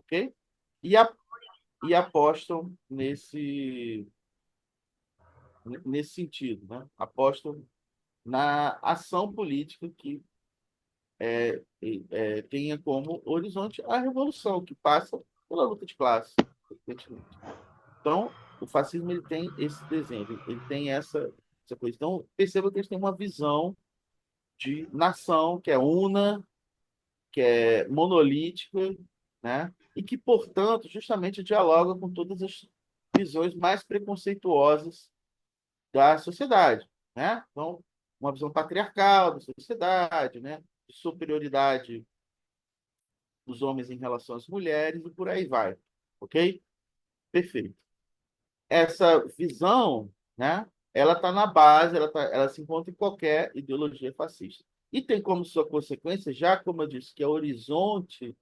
ok? E, a, e apostam nesse sentido, né? Apostam na ação política que tenha como horizonte a revolução, que passa pela luta de classe, evidentemente. Então, o fascismo ele tem esse desenho, ele tem essa coisa. Então, perceba que eles têm uma visão de nação que é una, que é monolítica, né? E que, portanto, justamente dialoga com todas as visões mais preconceituosas da sociedade, né? Então, uma visão patriarcal da sociedade, né? De superioridade dos homens em relação às mulheres e por aí vai, ok? Perfeito. Essa visão, né? Ela está na base, ela se encontra em qualquer ideologia fascista. E tem como sua consequência, já como eu disse, que é o horizonte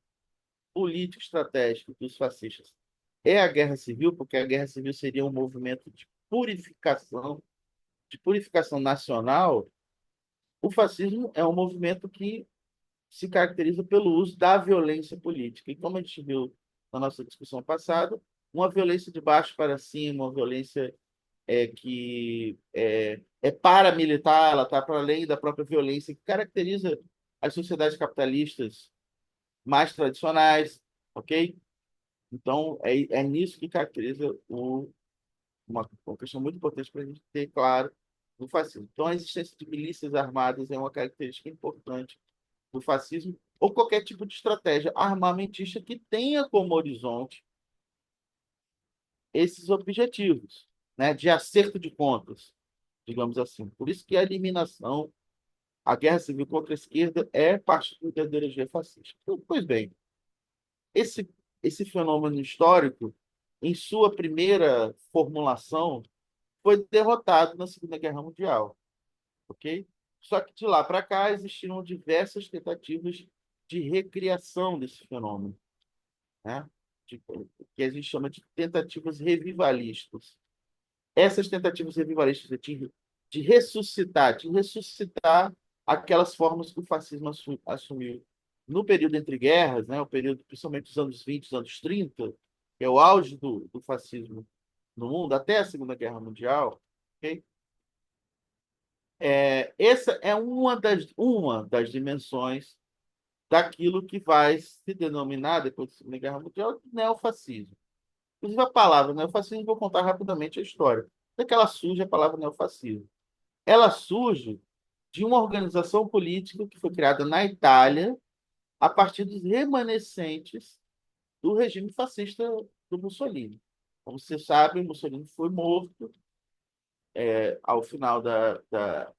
político estratégico dos fascistas é a guerra civil, porque a guerra civil seria um movimento de purificação nacional. O fascismo é um movimento que se caracteriza pelo uso da violência política. E como a gente viu na nossa discussão passada, uma violência de baixo para cima, uma violência que é paramilitar, ela está para além da própria violência, que caracteriza as sociedades capitalistas mais tradicionais, ok? Então, é nisso que caracteriza uma questão muito importante para a gente ter claro no fascismo. Então, a existência de milícias armadas é uma característica importante do fascismo, ou qualquer tipo de estratégia armamentista que tenha como horizonte esses objetivos, né, de acerto de contas, digamos assim. Por isso que a eliminação, a guerra civil contra a esquerda é parte da ideologia fascista. Então, pois bem, esse, esse fenômeno histórico, em sua primeira formulação, foi derrotado na Segunda Guerra Mundial, ok? Só que de lá para cá existiram diversas tentativas de recriação desse fenômeno, né? De, que a gente chama de tentativas revivalistas. Essas tentativas revivalistas de ressuscitar aquelas formas que o fascismo assumiu no período entre guerras, né? O período principalmente dos anos 20, dos anos 30, que é o auge do fascismo no mundo, até a Segunda Guerra Mundial, ok? Essa é uma das dimensões daquilo que vai se denominar, depois da Segunda Guerra Mundial, de neofascismo. Inclusive, a palavra neofascismo, vou contar rapidamente a história. Como é que ela surge, a palavra neofascismo? Ela surge de uma organização política que foi criada na Itália a partir dos remanescentes do regime fascista do Mussolini. Como você sabe, Mussolini foi morto ao final da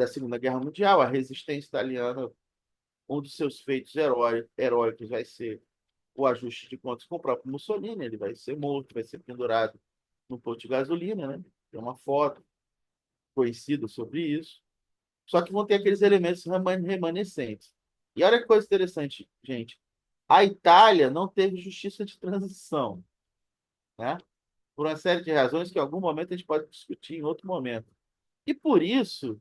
Segunda Guerra Mundial. A resistência italiana, um dos seus feitos heróicos vai ser o ajuste de contas com o próprio Mussolini. Ele vai ser morto, vai ser pendurado no posto de gasolina, né? Tem uma foto conhecida sobre isso. Só que vão ter aqueles elementos remanescentes. E olha que coisa interessante, gente. A Itália não teve justiça de transição, né? Por uma série de razões que em algum momento a gente pode discutir em outro momento. E por isso,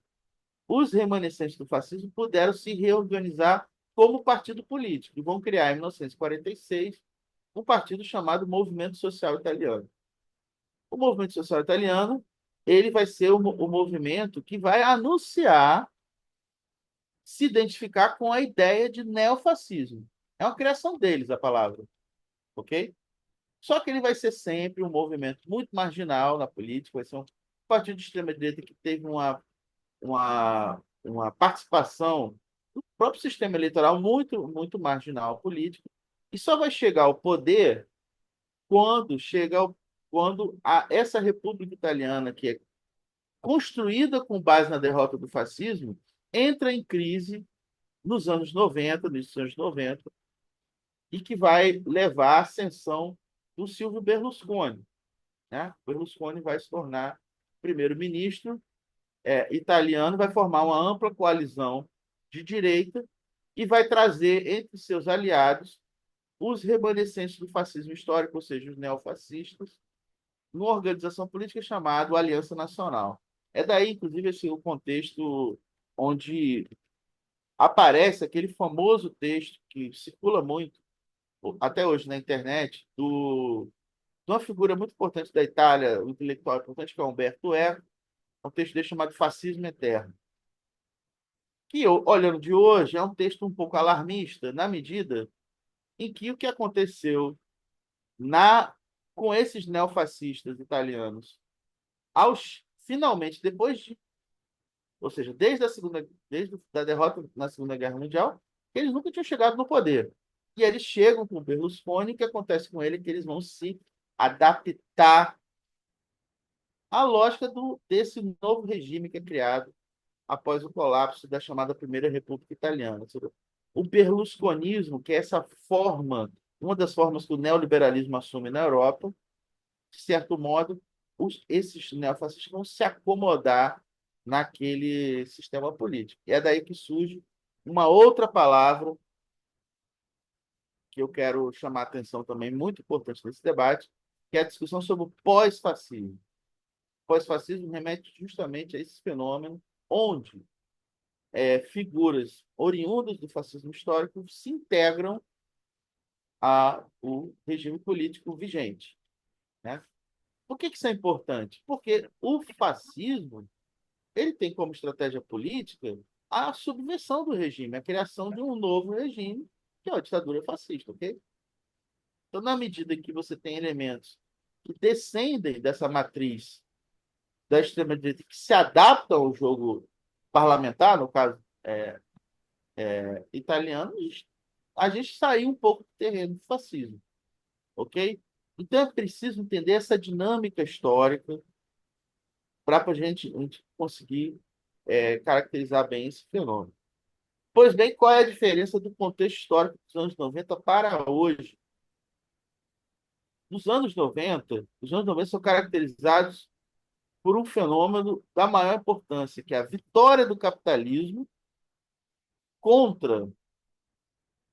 os remanescentes do fascismo puderam se reorganizar como partido político e vão criar, em 1946, um partido chamado Movimento Social Italiano. O Movimento Social Italiano, ele vai ser o movimento que vai anunciar se identificar com a ideia de neofascismo. É uma criação deles a palavra, ok? Só que ele vai ser sempre um movimento muito marginal na política, vai ser um partido de extrema-direita que teve uma participação do próprio sistema eleitoral muito, muito marginal político, e só vai chegar ao poder quando essa República Italiana, que é construída com base na derrota do fascismo, entra em crise nos anos 90, nos anos 90, e que vai levar à ascensão do Silvio Berlusconi, né? Berlusconi vai se tornar primeiro-ministro italiano, vai formar uma ampla coalizão de direita e vai trazer entre seus aliados os remanescentes do fascismo histórico, ou seja, os neofascistas, numa organização política chamada Aliança Nacional. É daí, inclusive, assim, o contexto onde aparece aquele famoso texto que circula muito, até hoje na internet, de uma figura muito importante da Itália, um intelectual importante, que é Umberto Eco, um texto dele chamado Fascismo Eterno, que, olhando de hoje, é um texto um pouco alarmista, na medida em que o que aconteceu na com esses neofascistas italianos, finalmente, ou seja, desde a derrota na Segunda Guerra Mundial, eles nunca tinham chegado no poder. E eles chegam com o Berlusconi, o que acontece com ele é que eles vão se adaptar à lógica desse novo regime que é criado após o colapso da chamada Primeira República Italiana. Ou seja, o berlusconismo, que é essa forma, uma das formas que o neoliberalismo assume na Europa, de certo modo, esses neofascistas vão se acomodar naquele sistema político. E é daí que surge uma outra palavra que eu quero chamar a atenção também, muito importante nesse debate, que é a discussão sobre o pós-fascismo. O pós-fascismo remete justamente a esse fenômeno onde figuras oriundas do fascismo histórico se integram ao regime político vigente, né? Por que isso é importante? Porque o fascismo ele tem como estratégia política a subversão do regime, a criação de um novo regime, que é a ditadura fascista, ok? Então, na medida em que você tem elementos que descendem dessa matriz da extrema-direita, que se adaptam ao jogo parlamentar, no caso italiano, a gente saiu um pouco do terreno do fascismo, ok? Então, é preciso entender essa dinâmica histórica para a gente conseguir caracterizar bem esse fenômeno. Pois bem, qual é a diferença do contexto histórico dos anos 90 para hoje? Os anos 90 são caracterizados por um fenômeno da maior importância, que é a vitória do capitalismo contra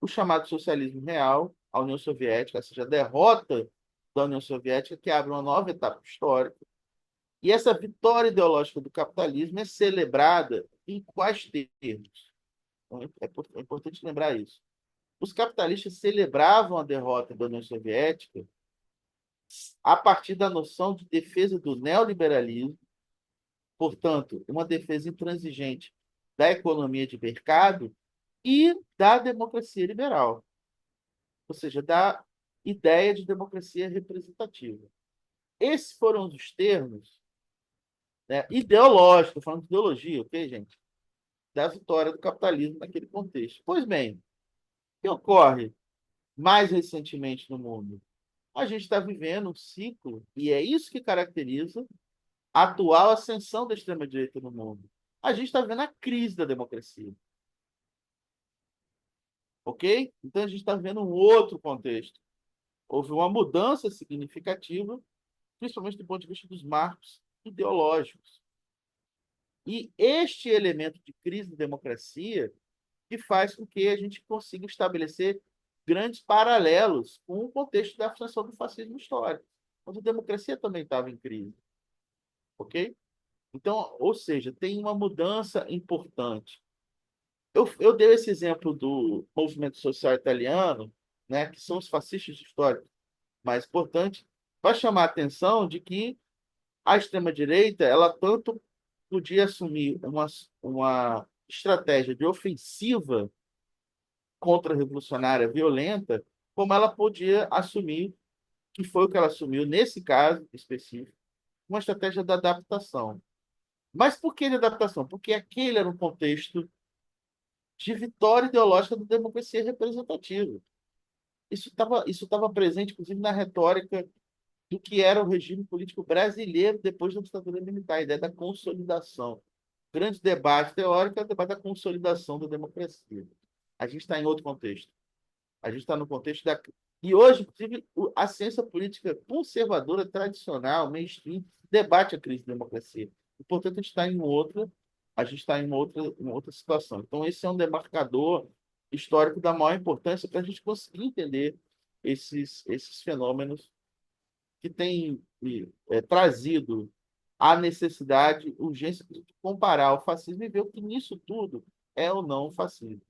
o chamado socialismo real, a União Soviética, ou seja, a derrota da União Soviética, que abre uma nova etapa histórica. E essa vitória ideológica do capitalismo é celebrada em quais termos? Então, é importante lembrar isso. Os capitalistas celebravam a derrota da União Soviética a partir da noção de defesa do neoliberalismo, portanto, uma defesa intransigente da economia de mercado e da democracia liberal, ou seja, da ideia de democracia representativa. Esses foram os termos, né, ideológicos, estou falando de ideologia, ok, gente? Da vitória do capitalismo naquele contexto. Pois bem, o que ocorre mais recentemente no mundo? A gente está vivendo um ciclo, e é isso que caracteriza a atual ascensão da extrema-direita no mundo. A gente está vendo a crise da democracia, ok? Então a gente está vendo um outro contexto. Houve uma mudança significativa, principalmente do ponto de vista dos marcos ideológicos. E este elemento de crise da democracia que faz com que a gente consiga estabelecer grandes paralelos com o contexto da ascensão do fascismo histórico, onde a democracia também estava em crise, ok? Então, ou seja, tem uma mudança importante. Eu dei esse exemplo do movimento social italiano, né, que são os fascistas históricos mais importantes, para chamar a atenção de que a extrema-direita ela tanto podia assumir uma estratégia de ofensiva contra-revolucionária violenta, como ela podia assumir, que foi o que ela assumiu nesse caso específico, uma estratégia de adaptação. Mas por que de adaptação? Porque aquele era um contexto de vitória ideológica da democracia representativa. Isso tava presente, inclusive, na retórica do que era o regime político brasileiro depois da ditadura militar, a ideia da consolidação. Grande debate teórico é o debate da consolidação da democracia. A gente está em outro contexto. A gente está no contexto da. E hoje, inclusive, a ciência política conservadora, tradicional, mainstream, debate a crise da democracia. E, portanto, a gente está em uma outra situação. Então, esse é um demarcador histórico da maior importância para a gente conseguir entender esses fenômenos que têm trazido a necessidade, urgência de comparar o fascismo e ver o que nisso tudo é ou não fascismo.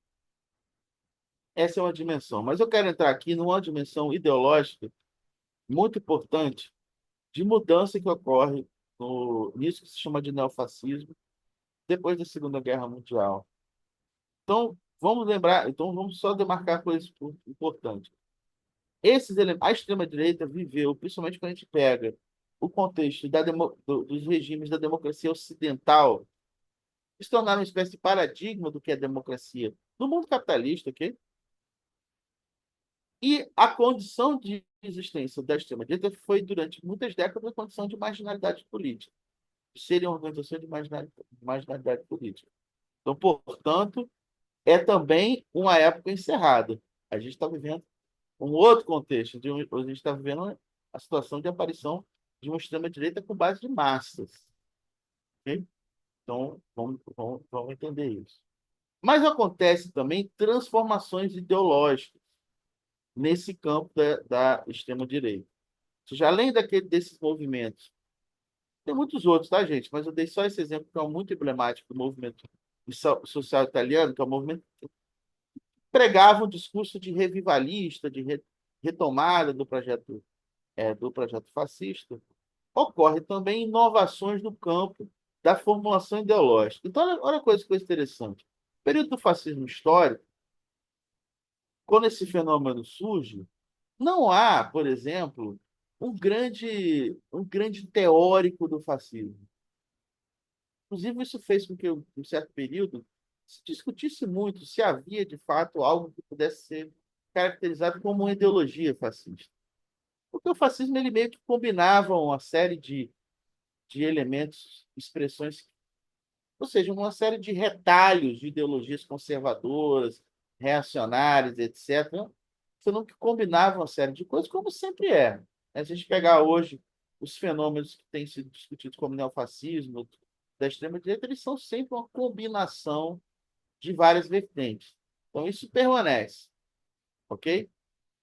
Essa é uma dimensão. Mas eu quero entrar aqui numa dimensão ideológica muito importante de mudança que ocorre nisso que se chama de neofascismo depois da Segunda Guerra Mundial. Então, vamos lembrar, então vamos só demarcar coisas importantes. A extrema-direita viveu, principalmente quando a gente pega o contexto dos regimes da democracia ocidental, se tornaram uma espécie de paradigma do que é democracia no mundo capitalista, ok? E a condição de existência da extrema-direita foi, durante muitas décadas, a condição de marginalidade política, de serem uma organização de marginalidade política. Então, portanto, é também uma época encerrada. A gente está vivendo um outro contexto, a gente está vivendo a situação de aparição de uma extrema-direita com base de massas. Ok? Então, vamos entender isso. Mas acontece também transformações ideológicas nesse campo da extrema-direita. Ou seja, além desses movimentos, tem muitos outros, tá, gente? Mas eu dei só esse exemplo que é muito emblemático do movimento social italiano, que é o movimento que pregava um discurso de revivalista, retomada do projeto fascista. Ocorre também inovações no campo da formulação ideológica. Então, olha coisa interessante. No período do fascismo histórico, quando esse fenômeno surge, não há, por exemplo, um grande teórico do fascismo. Inclusive, isso fez com que, em um certo período, se discutisse muito se havia, de fato, algo que pudesse ser caracterizado como uma ideologia fascista. Porque o fascismo ele meio que combinava uma série de elementos, expressões, ou seja, uma série de retalhos de ideologias conservadoras, reacionárias, etc., senão que combinavam uma série de coisas, como sempre é. Né? Se a gente pegar hoje os fenômenos que têm sido discutidos como neofascismo, da extrema-direita, eles são sempre uma combinação de várias vertentes. Então, isso permanece, ok?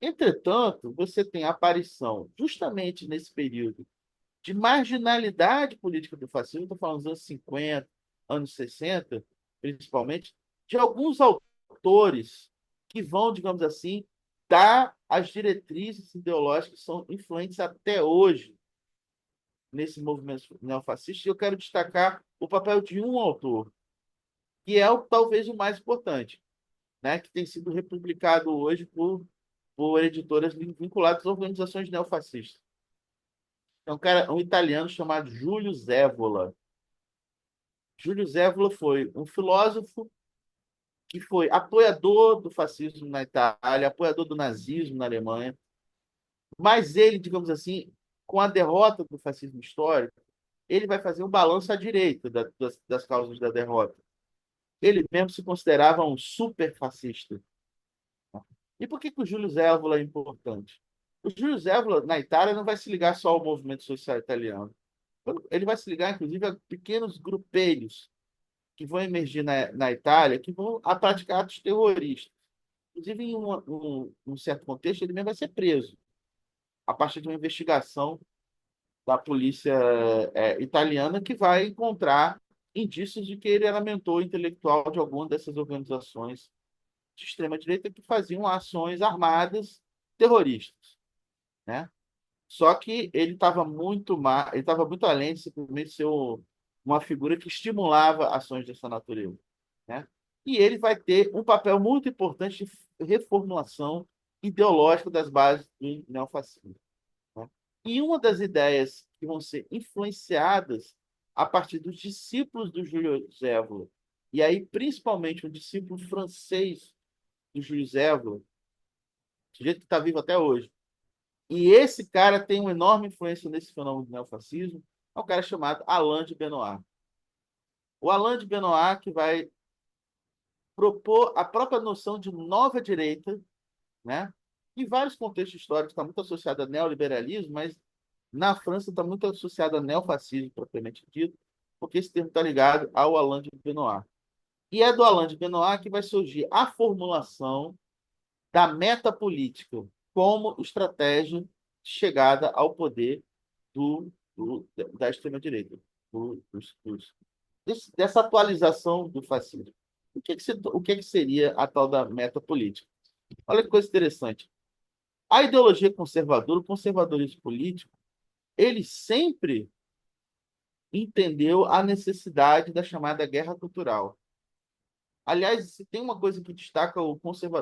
Entretanto, você tem a aparição, justamente nesse período, de marginalidade política do fascismo, estou falando dos anos 50, anos 60, principalmente, de alguns autores que vão, digamos assim, dar as diretrizes ideológicas que são influentes até hoje nesse movimento neofascista. E eu quero destacar o papel de um autor, que é talvez o mais importante, né, que tem sido republicado hoje por editoras vinculadas a organizações neofascistas. É um italiano chamado Júlio Zévola. Júlio Zévola foi um filósofo que foi apoiador do fascismo na Itália, apoiador do nazismo na Alemanha, mas ele, digamos assim, com a derrota do fascismo histórico, ele vai fazer um balanço à direita das causas da derrota. Ele mesmo se considerava um super fascista. E por que o Júlio Zévola é importante? O Júlio Zévola, na Itália, não vai se ligar só ao movimento social italiano. Ele vai se ligar, inclusive, a pequenos grupelhos que vão emergir na Itália, que vão praticar atos terroristas. Inclusive, em um certo contexto, ele mesmo vai ser preso, a partir de uma investigação da polícia italiana, que vai encontrar indícios de que ele era mentor intelectual de alguma dessas organizações de extrema-direita que faziam ações armadas terroristas, né? Só que ele estava muito além de simplesmente ser uma figura que estimulava ações dessa natureza, né? E ele vai ter um papel muito importante de reformulação ideológica das bases do neofascismo, né? E uma das ideias que vão ser influenciadas a partir dos discípulos do Júlio Zévola, e aí principalmente um discípulo francês do Júlio Zévola, sujeito que está vivo até hoje. E esse cara tem uma enorme influência nesse fenômeno do neofascismo, é um cara chamado Alain de Benoist. O Alain de Benoist que vai propor a própria noção de nova direita, né? Em vários contextos históricos está muito associado a neoliberalismo, mas na França está muito associado a neofascismo, propriamente dito, porque esse termo está ligado ao Alain de Benoist. E é do Alain de Benoist que vai surgir a formulação da metapolítica como estratégia de chegada ao poder da extrema-direita, dessa atualização do fascismo. O que seria a tal da metapolítica? Olha que coisa interessante. A ideologia conservadora, o conservadorismo político, ele sempre entendeu a necessidade da chamada guerra cultural. Aliás, se tem uma coisa que destaca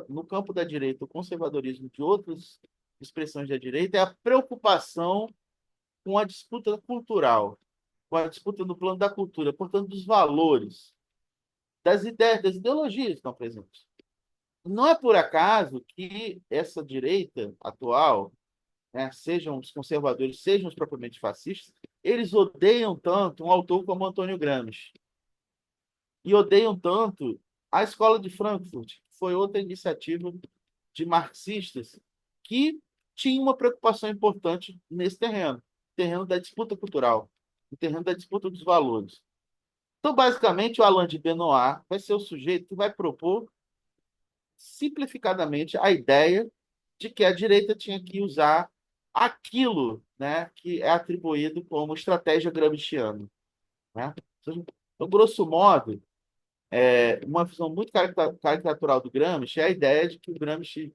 no campo da direita, o conservadorismo de outras expressões da direita, é a preocupação com a disputa cultural, com a disputa no plano da cultura, portanto, dos valores, das ideias, das ideologias que estão presentes. Não é por acaso que essa direita atual, né, sejam os conservadores, sejam os propriamente fascistas, eles odeiam tanto um autor como Antônio Gramsci e odeiam tanto a Escola de Frankfurt, que foi outra iniciativa de marxistas que tinha uma preocupação importante nesse terreno, terreno da disputa cultural, o terreno da disputa dos valores. Então, basicamente, o Alain de Benoist vai ser o sujeito que vai propor simplificadamente a ideia de que a direita tinha que usar aquilo, né, que é atribuído como estratégia gramsciana, né? Então, grosso modo, uma visão muito caricatural do Gramsci é a ideia de que o Gramsci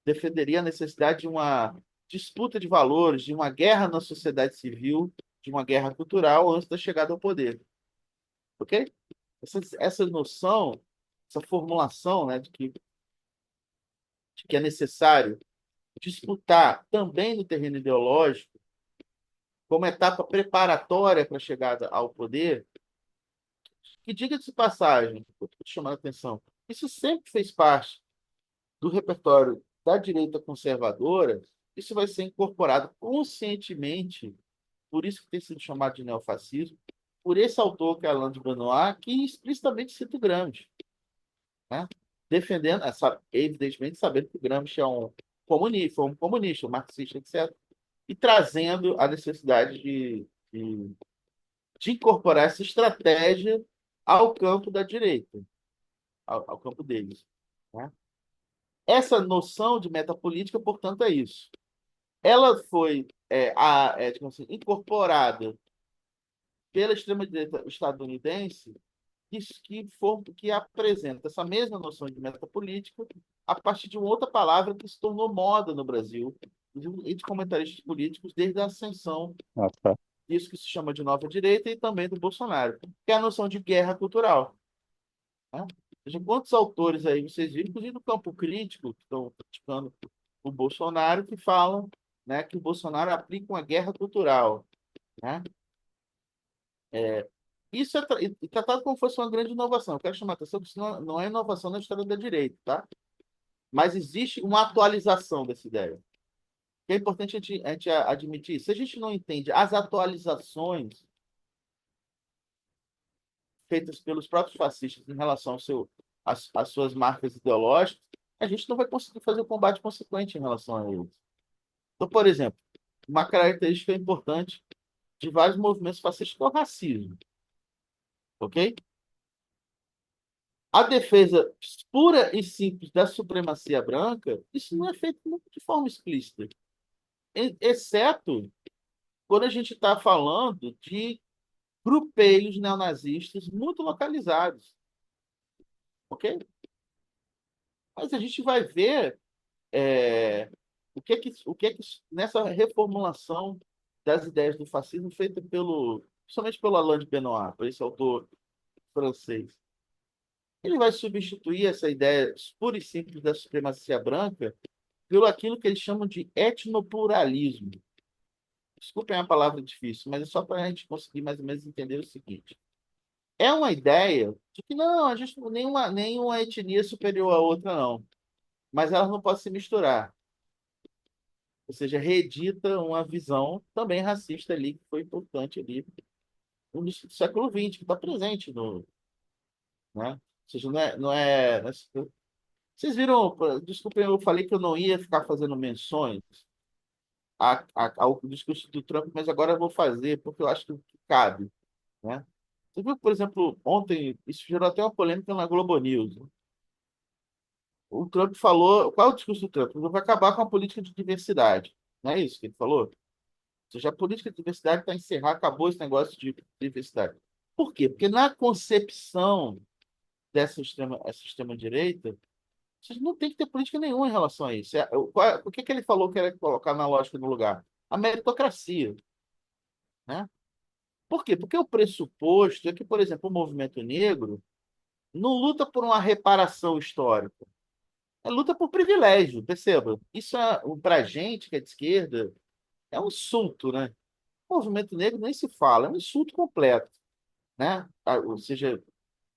defenderia a necessidade de uma disputa de valores, de uma guerra na sociedade civil, de uma guerra cultural antes da chegada ao poder, ok? Essa noção, essa formulação, né, de que é necessário disputar também no terreno ideológico, como etapa preparatória para a chegada ao poder, que diga-se de passagem, estou chamando a atenção, isso sempre fez parte do repertório da direita conservadora, isso vai ser incorporado conscientemente, por isso que tem sido chamado de neofascismo, por esse autor, que é Alain de Benoist, que explicitamente cita o Gramsci, né? Defendendo, evidentemente, sabendo que o Gramsci é um comunista, foi um comunista, um marxista, etc., e trazendo a necessidade de incorporar essa estratégia ao campo da direita, ao campo deles, né? Essa noção de metapolítica, portanto, é isso. Ela foi digamos assim, incorporada pela extrema-direita estadunidense, que apresenta essa mesma noção de metapolítica a partir de uma outra palavra que se tornou moda no Brasil e de comentaristas políticos desde a ascensão Ah, tá. disso que se chama de nova direita e também do Bolsonaro, que é a noção de guerra cultural, né? Ou seja, quantos autores aí vocês viram, inclusive no campo crítico, que estão criticando o Bolsonaro, que falam, né, que o Bolsonaro aplica uma guerra cultural, né? Isso é tratado como se fosse uma grande inovação. Eu quero chamar a atenção que isso não é inovação na história da direita, tá? Mas existe uma atualização dessa ideia. Que é importante a gente admitir. Se a gente não entende as atualizações feitas pelos próprios fascistas em relação às suas marcas ideológicas, a gente não vai conseguir fazer o combate consequente em relação a eles. Então, por exemplo, uma característica importante de vários movimentos fascistas é o racismo, ok? A defesa pura e simples da supremacia branca, isso não é feito de forma explícita, exceto quando a gente está falando de grupelhos neonazistas muito localizados, ok? Mas a gente vai ver o que é que nessa reformulação das ideias do fascismo feita principalmente pelo Alain de Benoist, por esse autor francês. Ele vai substituir essa ideia pura e simples da supremacia branca pelo aquilo que eles chamam de etnopluralismo. Desculpem a palavra difícil, mas é só para a gente conseguir mais ou menos entender o seguinte. É uma ideia de que não, a gente nenhuma etnia é superior à outra, não. Mas elas não podem se misturar. Ou seja, reedita uma visão também racista ali, que foi importante ali no século XX, que está presente no, né? Ou seja, vocês viram, desculpem, eu falei que eu não ia ficar fazendo menções ao discurso do Trump, mas agora eu vou fazer, porque eu acho que cabe, né? Você viu, por exemplo, ontem, isso gerou até uma polêmica na Globo News, né? O Trump falou, qual é o discurso do Trump? Ele vai acabar com a política de diversidade. Não é isso que ele falou? Ou seja, a política de diversidade está encerrada, acabou esse negócio de diversidade. Por quê? Porque na concepção essa extrema-direita, Vocês não tem que ter política nenhuma em relação a isso. Por que que ele falou que era colocar na lógica no lugar? A meritocracia, né? Por quê? Porque o pressuposto é que, por exemplo, o movimento negro não luta por uma reparação histórica, é luta por privilégio, perceba. Isso é, para a gente que é de esquerda, é um insulto, né? O movimento negro nem se fala, é um insulto completo, né? Ou seja,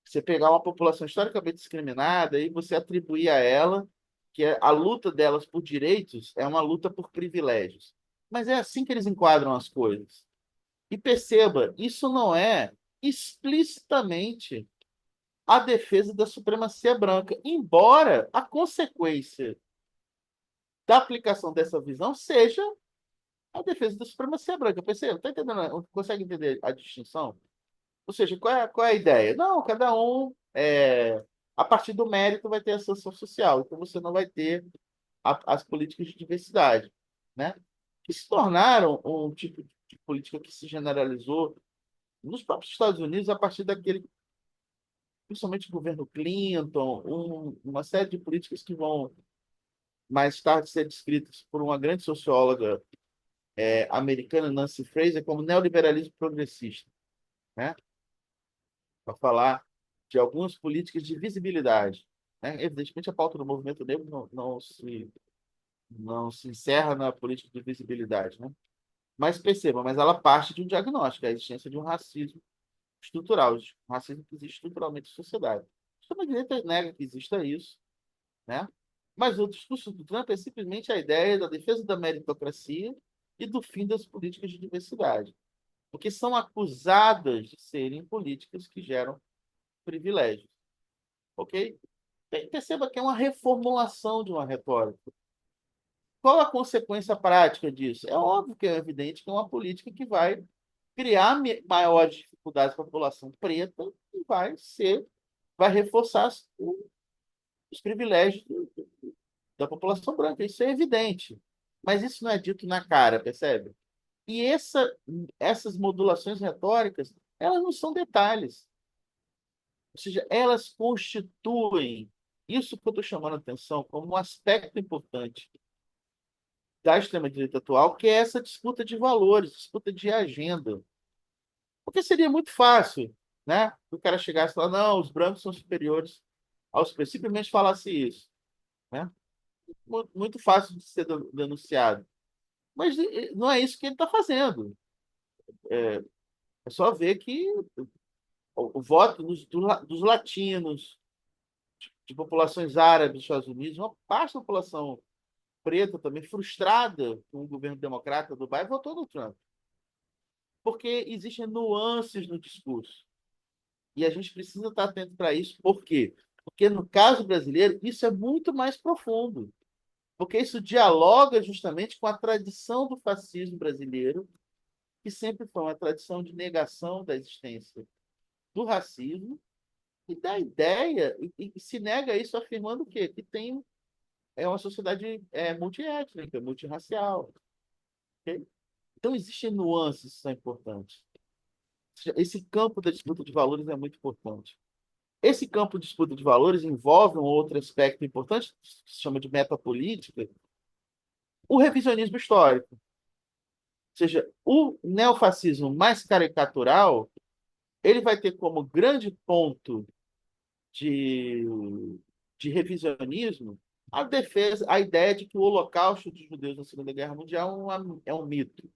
você pegar uma população historicamente discriminada e você atribuir a ela que a luta delas por direitos é uma luta por privilégios. Mas é assim que eles enquadram as coisas. E perceba, isso não é explicitamente a defesa da supremacia branca, embora a consequência da aplicação dessa visão seja a defesa da supremacia branca. Perceba, tá entendendo? Consegue entender a distinção? Ou seja, qual é a ideia? Não, cada um, a partir do mérito, vai ter ascensão social. Então, você não vai ter as políticas de diversidade, né? Que se tornaram um tipo de política que se generalizou nos próprios Estados Unidos a partir daquele, principalmente o governo Clinton, uma série de políticas que vão mais tarde ser descritas por uma grande socióloga americana, Nancy Fraser, como neoliberalismo progressista, né? Para falar de algumas políticas de visibilidade, né? Evidentemente, a pauta do movimento negro não se encerra na política de visibilidade, né? Mas perceba, mas ela parte de um diagnóstico, a existência de um racismo estrutural, um racismo que existe estruturalmente na sociedade. A extrema-direita nega que exista isso, né? Mas o discurso do Trump é simplesmente a ideia da defesa da meritocracia e do fim das políticas de diversidade, porque são acusadas de serem políticas que geram privilégios, ok? Perceba que é uma reformulação de uma retórica. Qual a consequência prática disso? É óbvio que é evidente que é uma política que vai criar maiores dificuldades para a população preta e vai reforçar os privilégios da população branca. Isso é evidente. Mas isso não é dito na cara, percebe? E essas modulações retóricas, elas não são detalhes. Ou seja, elas constituem isso que eu estou chamando a atenção como um aspecto importante da extrema-direita atual, que é essa disputa de valores, disputa de agenda. Porque seria muito fácil, né? O cara chegasse e falar, não, os brancos são superiores aos pretos, simplesmente falasse isso, né? Muito fácil de ser denunciado. Mas não é isso que ele está fazendo. É só ver que o voto dos latinos, de populações árabes dos Estados Unidos, uma parte da população preta também, frustrada com o governo democrata do Biden, votou no Trump. Porque existem nuances no discurso. E a gente precisa estar atento para isso. Por quê? Porque no caso brasileiro, isso é muito mais profundo. Porque isso dialoga justamente com a tradição do fascismo brasileiro, que sempre foi uma tradição de negação da existência do racismo e da ideia, e se nega isso afirmando o quê? Que tem uma sociedade multiétnica, multirracial. Ok? Então, existem nuances que são importantes. Esse campo da disputa de valores é muito importante. Esse campo de disputa de valores envolve um outro aspecto importante, que se chama de metapolítica, o revisionismo histórico. Ou seja, o neofascismo mais caricatural, ele vai ter como grande ponto de, de revisionismo a defesa, a ideia de que o Holocausto dos judeus na Segunda Guerra Mundial é um mito,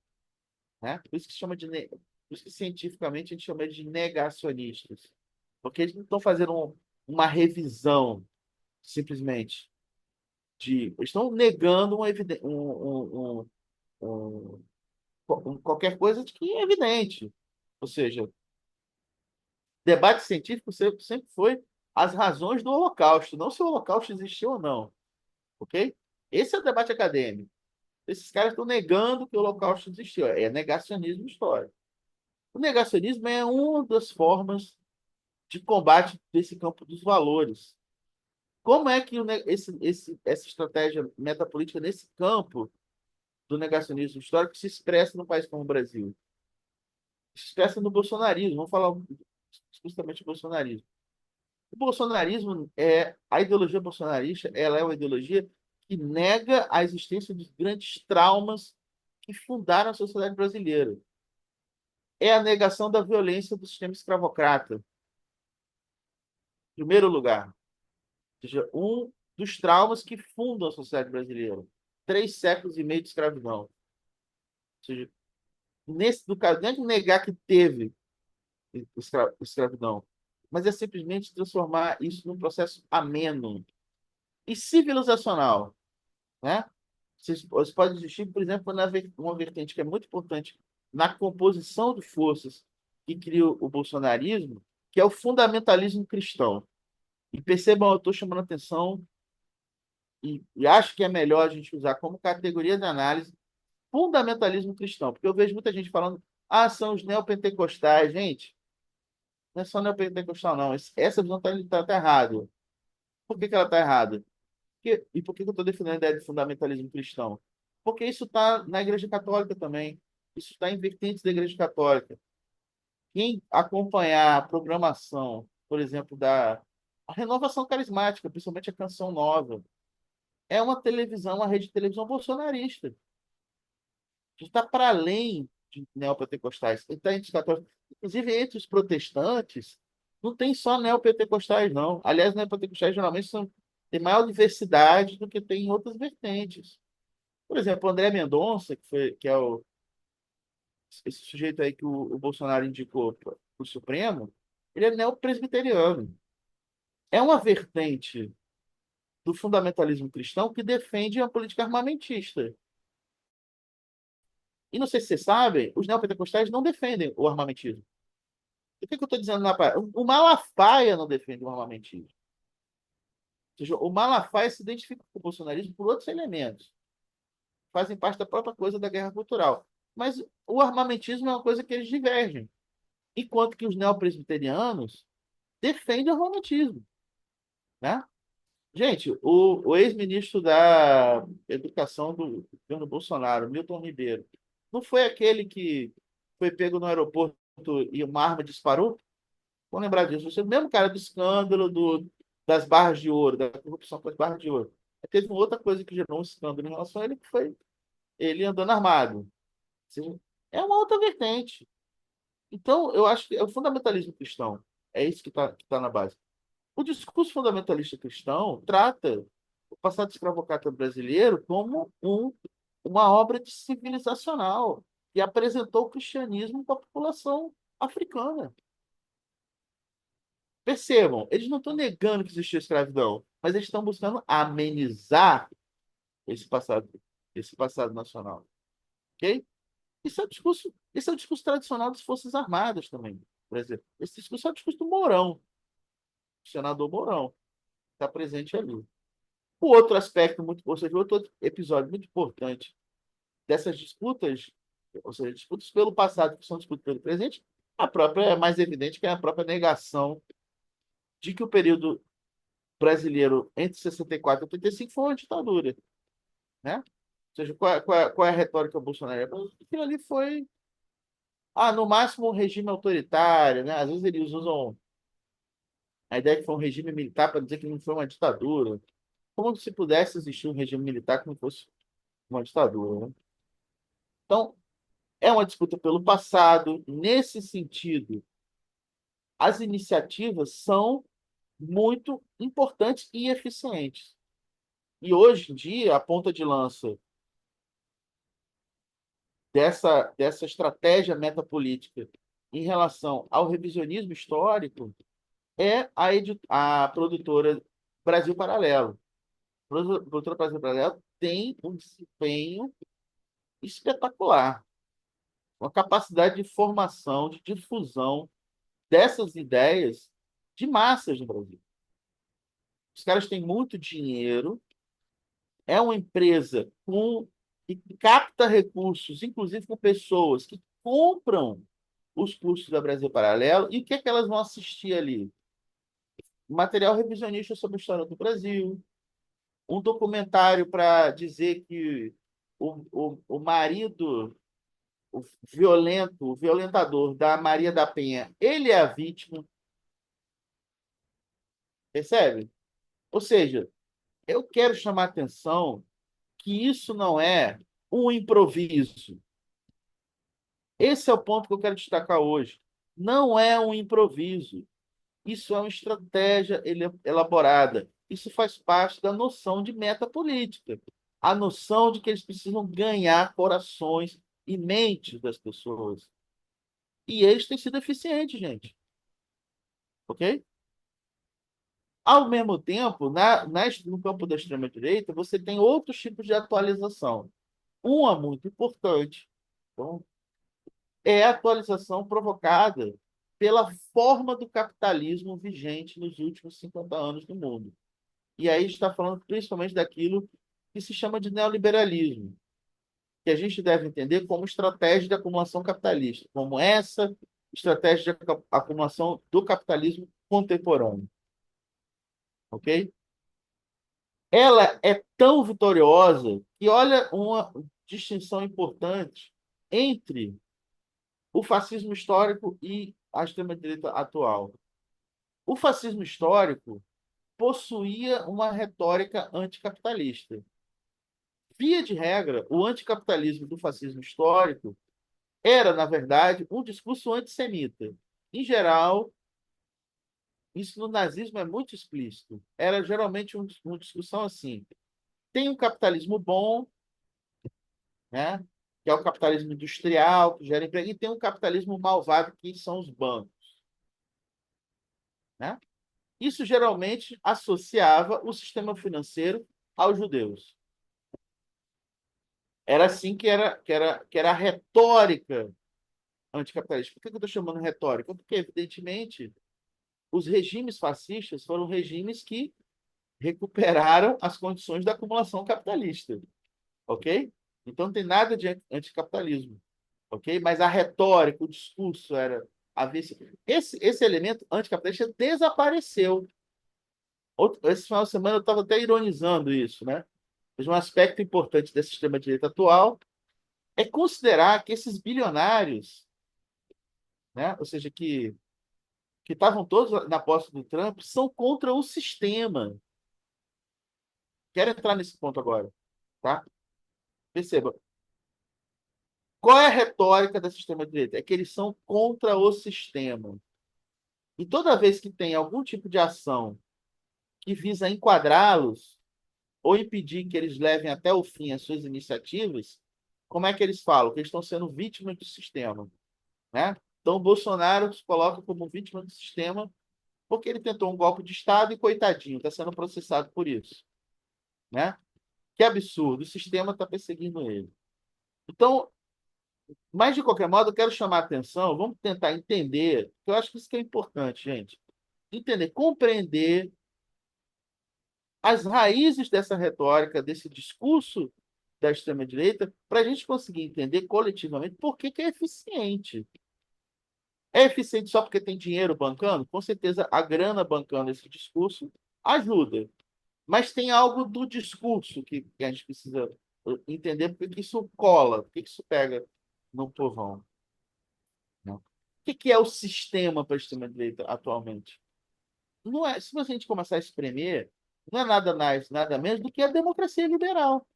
né? Por isso que se chama por isso que cientificamente a gente chama de negacionistas, porque eles não estão fazendo uma revisão simplesmente eles estão negando qualquer coisa de que é evidente. Ou seja, debate científico sempre foi as razões do Holocausto, não se o Holocausto existiu ou não, ok? Esse é o debate acadêmico. Esses caras estão negando que o Holocausto existiu. É negacionismo histórico. O negacionismo é uma das formas de combate desse campo dos valores. Como é que essa estratégia metapolítica nesse campo do negacionismo histórico se expressa num país como o Brasil? Se expressa no bolsonarismo. Vamos falar explicitamente do bolsonarismo. O bolsonarismo a ideologia bolsonarista, ela é uma ideologia que nega a existência dos grandes traumas que fundaram a sociedade brasileira. É a negação da violência do sistema escravocrata, em primeiro lugar. Ou seja, um dos traumas que fundam a sociedade brasileira. 3 séculos e meio de escravidão. Ou seja, no caso, não é de negar que teve escravidão, mas é simplesmente transformar isso num processo ameno e civilizacional, né? Você pode existir, por exemplo, uma vertente que é muito importante na composição de forças que cria o bolsonarismo, que é o fundamentalismo cristão. E percebam, eu estou chamando a atenção e acho que é melhor a gente usar como categoria de análise fundamentalismo cristão, porque eu vejo muita gente falando, são os neopentecostais. Gente, não é só neopentecostal, não. Essa visão está errada. Por que ela está errada? E por que eu estou defendendo a ideia de fundamentalismo cristão? Porque isso está na Igreja Católica também. Isso está em vertentes da Igreja Católica. Quem acompanhar a programação, por exemplo, da a renovação carismática, principalmente a Canção Nova, é uma televisão, uma rede de televisão bolsonarista, que está para além de neopentecostais. Está entre os católicos. Inclusive, entre os protestantes, não tem só neopentecostais, não. Aliás, neopentecostais geralmente têm maior diversidade do que tem em outras vertentes. Por exemplo, o André Mendonça, que é esse sujeito aí que o Bolsonaro indicou para o Supremo, ele é neopresbiteriano. É uma vertente do fundamentalismo cristão que defende a política armamentista. E não sei se vocês sabem, os neopentecostais não defendem o armamentismo. O que eu estou dizendo na praia? O Malafaia não defende o armamentismo. Ou seja, o Malafaia se identifica com o bolsonarismo por outros elementos. Fazem parte da própria coisa da guerra cultural. Mas o armamentismo é uma coisa que eles divergem. Enquanto que os neopresbiterianos defendem o armamentismo. Né? Gente, o ex-ministro da Educação do governo Bolsonaro, Milton Ribeiro, não foi aquele que foi pego no aeroporto e uma arma disparou? Vamos lembrar disso. Você é o mesmo cara do escândalo das barras de ouro, da corrupção com as barras de ouro. Teve uma outra coisa que gerou um escândalo em relação a ele, que foi ele andando armado. Ou seja, é uma outra vertente. Então, eu acho que é o fundamentalismo cristão. É isso que tá na base. O discurso fundamentalista cristão trata o passado escravocrata brasileiro como uma obra de civilizacional e apresentou o cristianismo para a população africana. Percebam, eles não estão negando que existiu escravidão, mas eles estão buscando amenizar esse passado, esse passado nacional. Ok? Esse é o discurso tradicional das Forças Armadas também. Por exemplo, esse discurso é o discurso do Mourão, do senador Mourão, que está presente ali. O outro aspecto muito, ou seja, outro episódio muito importante dessas disputas, ou seja, disputas pelo passado que são disputas pelo presente, a própria é mais evidente que é a própria negação de que o período brasileiro entre 64 e 85 foi uma ditadura, né? Ou seja, qual é a retórica bolsonarista? Aquilo ali foi, no máximo um regime autoritário, né? Às vezes eles usam a ideia que foi um regime militar para dizer que não foi uma ditadura, como se pudesse existir um regime militar que não fosse uma ditadura, né? Então, é uma disputa pelo passado. Nesse sentido, as iniciativas são muito importantes e eficientes. E hoje em dia, a ponta de lança dessa estratégia metapolítica em relação ao revisionismo histórico é a produtora Brasil Paralelo. A produtora Brasil Paralelo tem um desempenho espetacular, uma capacidade de formação, de difusão dessas ideias de massas no Brasil. Os caras têm muito dinheiro, é uma empresa que capta recursos, inclusive com pessoas que compram os cursos da Brasil Paralelo, e o que é que elas vão assistir ali? Material revisionista sobre a história do Brasil, um documentário para dizer que o marido, o violentador da Maria da Penha, ele é a vítima. Percebe? Ou seja, eu quero chamar a atenção que isso não é um improviso. Esse é o ponto que eu quero destacar hoje. Não é um improviso. Isso é uma estratégia elaborada. Isso faz parte da noção de meta política. A noção de que eles precisam ganhar corações e mentes das pessoas. E eles têm sido eficientes, gente. Ok? Ao mesmo tempo, no campo da extrema-direita, você tem outros tipos de atualização. Uma muito importante, então, é a atualização provocada pela forma do capitalismo vigente nos últimos 50 anos no mundo. E aí está falando principalmente daquilo que se chama de neoliberalismo, que a gente deve entender como estratégia de acumulação capitalista, como essa estratégia de acumulação do capitalismo contemporâneo, ok? Ela é tão vitoriosa que olha uma distinção importante entre o fascismo histórico e a extrema-direita atual. O fascismo histórico possuía uma retórica anticapitalista. Via de regra, o anticapitalismo do fascismo histórico era, na verdade, um discurso antissemita. Em geral, isso no nazismo é muito explícito. Era geralmente uma discussão assim: tem um capitalismo bom, né? Que é o capitalismo industrial, que gera emprego, e tem um capitalismo malvado, que são os bancos, né? Isso geralmente associava o sistema financeiro aos judeus. Era assim que era a retórica anticapitalista. Por que eu estou chamando retórica? Porque, evidentemente, os regimes fascistas foram regimes que recuperaram as condições da acumulação capitalista, ok? Então, não tem nada de anticapitalismo, ok? Mas a retórica, o discurso era... Esse elemento anticapitalista desapareceu. Esse final de semana eu estava até ironizando isso, né? Mas um aspecto importante desse sistema-direita atual é considerar que esses bilionários, né? Ou seja, que estavam todos na posse do Trump, são contra o sistema. Quero entrar nesse ponto agora, tá? Perceba, qual é a retórica da extrema-direita? É que eles são contra o sistema. E toda vez que tem algum tipo de ação que visa enquadrá-los ou impedir que eles levem até o fim as suas iniciativas, como é que eles falam? Que eles estão sendo vítimas do sistema, né? Então, o Bolsonaro se coloca como vítima do sistema porque ele tentou um golpe de Estado e, coitadinho, está sendo processado por isso, né? Que absurdo, o sistema está perseguindo ele. Então, mas de qualquer modo, eu quero chamar a atenção, vamos tentar entender, que eu acho que isso que é importante, gente. Entender, compreender as raízes dessa retórica, desse discurso da extrema-direita, para a gente conseguir entender coletivamente por que que é eficiente. É eficiente só porque tem dinheiro bancando? Com certeza, a grana bancando esse discurso ajuda. Mas tem algo do discurso que a gente precisa entender porque que isso cola, porque que isso pega no povão. Né? O que é o sistema para a extrema-direita atualmente? Não é, se a gente começar a espremer, não é nada mais, nada menos do que a democracia liberal.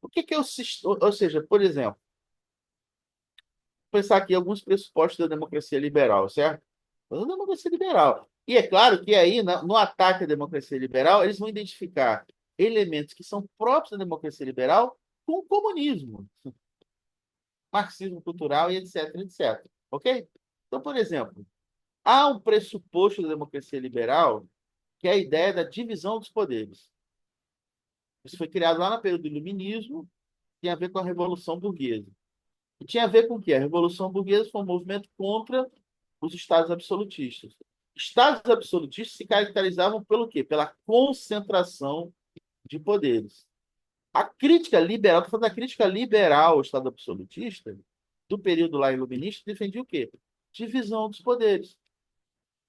O que é o sistema? Ou seja, por exemplo, pensar aqui alguns pressupostos da democracia liberal, certo? Da democracia liberal. E é claro que aí, no ataque à democracia liberal, eles vão identificar elementos que são próprios da democracia liberal com o comunismo, marxismo cultural e etc, etc. Ok? Então, por exemplo, há um pressuposto da democracia liberal que é a ideia da divisão dos poderes. Isso foi criado lá no período do Iluminismo, tem a ver com a Revolução Burguesa. E tinha a ver com o quê? A Revolução Burguesa foi um movimento contra os estados absolutistas. Estados absolutistas se caracterizavam pelo quê? Pela concentração de poderes. A crítica liberal, estou falando da crítica liberal ao Estado absolutista, do período lá iluminista, defendia o quê? Divisão dos poderes.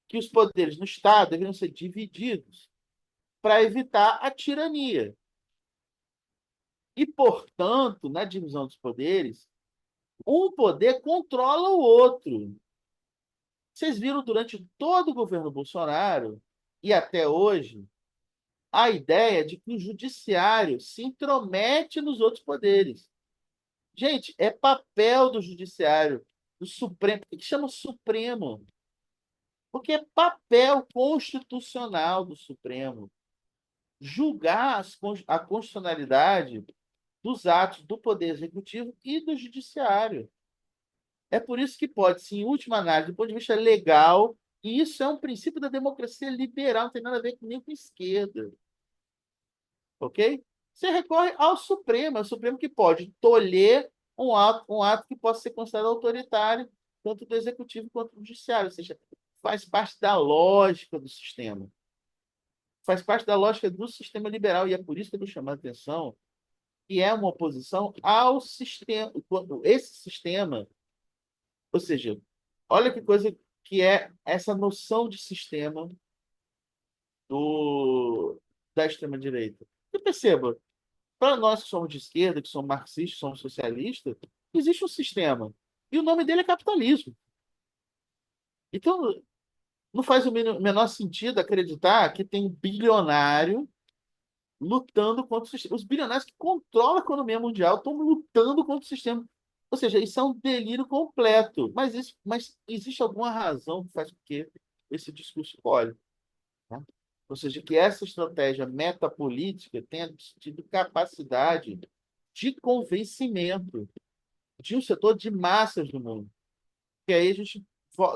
Que os poderes no Estado deveriam ser divididos para evitar a tirania. E, portanto, na divisão dos poderes, um poder controla o outro. Vocês viram durante todo o governo Bolsonaro e até hoje a ideia de que o judiciário se intromete nos outros poderes. Gente, é papel do judiciário, do Supremo. Por que chama Supremo? Porque é papel constitucional do Supremo julgar a constitucionalidade dos atos do Poder Executivo e do Judiciário. É por isso que pode, sim, em última análise, do ponto de vista legal, e isso é um princípio da democracia liberal, não tem nada a ver nem com esquerda. Ok? Você recorre ao Supremo, é o Supremo que pode tolher um ato que possa ser considerado autoritário, tanto do Executivo quanto do Judiciário. Ou seja, faz parte da lógica do sistema. Faz parte da lógica do sistema liberal, e é por isso que eu estou chamando a atenção, que é uma oposição ao sistema. Esse sistema, ou seja, olha que coisa que é essa noção de sistema da extrema-direita. E perceba, para nós que somos de esquerda, que somos marxistas, somos socialistas, existe um sistema. E o nome dele é capitalismo. Então, não faz o menor sentido acreditar que tem um bilionário lutando contra o sistema. Os bilionários que controlam a economia mundial estão lutando contra o sistema. Ou seja, isso é um delírio completo. Mas existe alguma razão que faz com que esse discurso colhe, né? Ou seja, que essa estratégia metapolítica tenha tido capacidade de convencimento de um setor de massas do mundo. Que aí a gente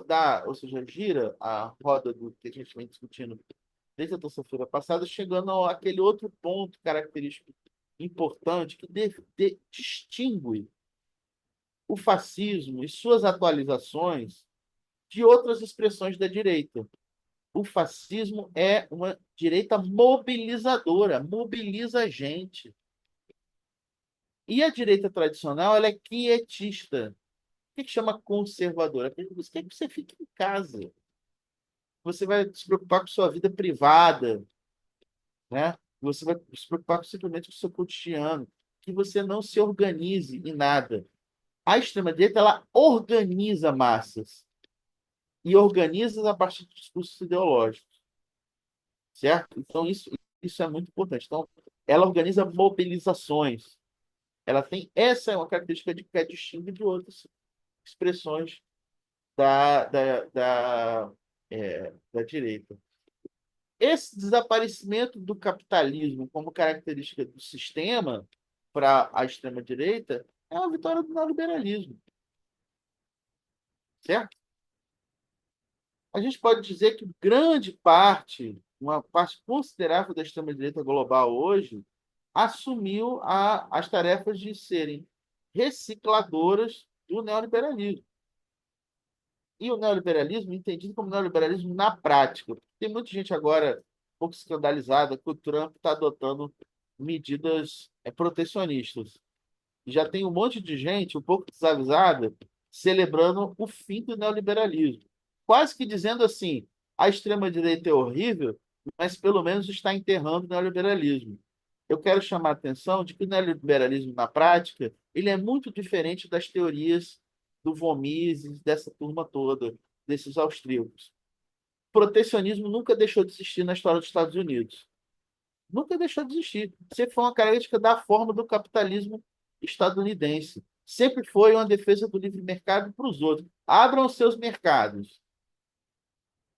dá, ou seja, gira a roda do que a gente vem discutindo desde a terça-feira passada, chegando àquele outro ponto característico importante que distingue o fascismo e suas atualizações de outras expressões da direita. O fascismo é uma direita mobilizadora, mobiliza a gente. E a direita tradicional, ela é quietista. O que chama conservadora? Porque você quer que você fique em casa. Você vai se preocupar com sua vida privada, né? Você vai se preocupar simplesmente com o seu cotidiano, que você não se organize em nada. A extrema-direita, ela organiza massas e organiza a partir de discursos ideológicos, certo? Então, isso é muito importante. Então, ela organiza mobilizações. Ela tem, essa é uma característica que é distinta de outras expressões da direita. Esse desaparecimento do capitalismo como característica do sistema para a extrema-direita é uma vitória do neoliberalismo, certo? A gente pode dizer que grande parte, uma parte considerável da extrema-direita global hoje, assumiu as tarefas de serem recicladoras do neoliberalismo. E o neoliberalismo entendido como neoliberalismo na prática. Tem muita gente agora um pouco escandalizada que o Trump está adotando medidas protecionistas. E já tem um monte de gente um pouco desavisada celebrando o fim do neoliberalismo. Quase que dizendo assim, a extrema-direita é horrível, mas pelo menos está enterrando o neoliberalismo. Eu quero chamar a atenção de que o neoliberalismo, na prática, ele é muito diferente das teorias do von Mises, dessa turma toda, desses austríacos. O protecionismo nunca deixou de existir na história dos Estados Unidos. Nunca deixou de existir. Sempre foi uma característica da forma do capitalismo estadunidense. Sempre foi uma defesa do livre mercado para os outros. Abram os seus mercados.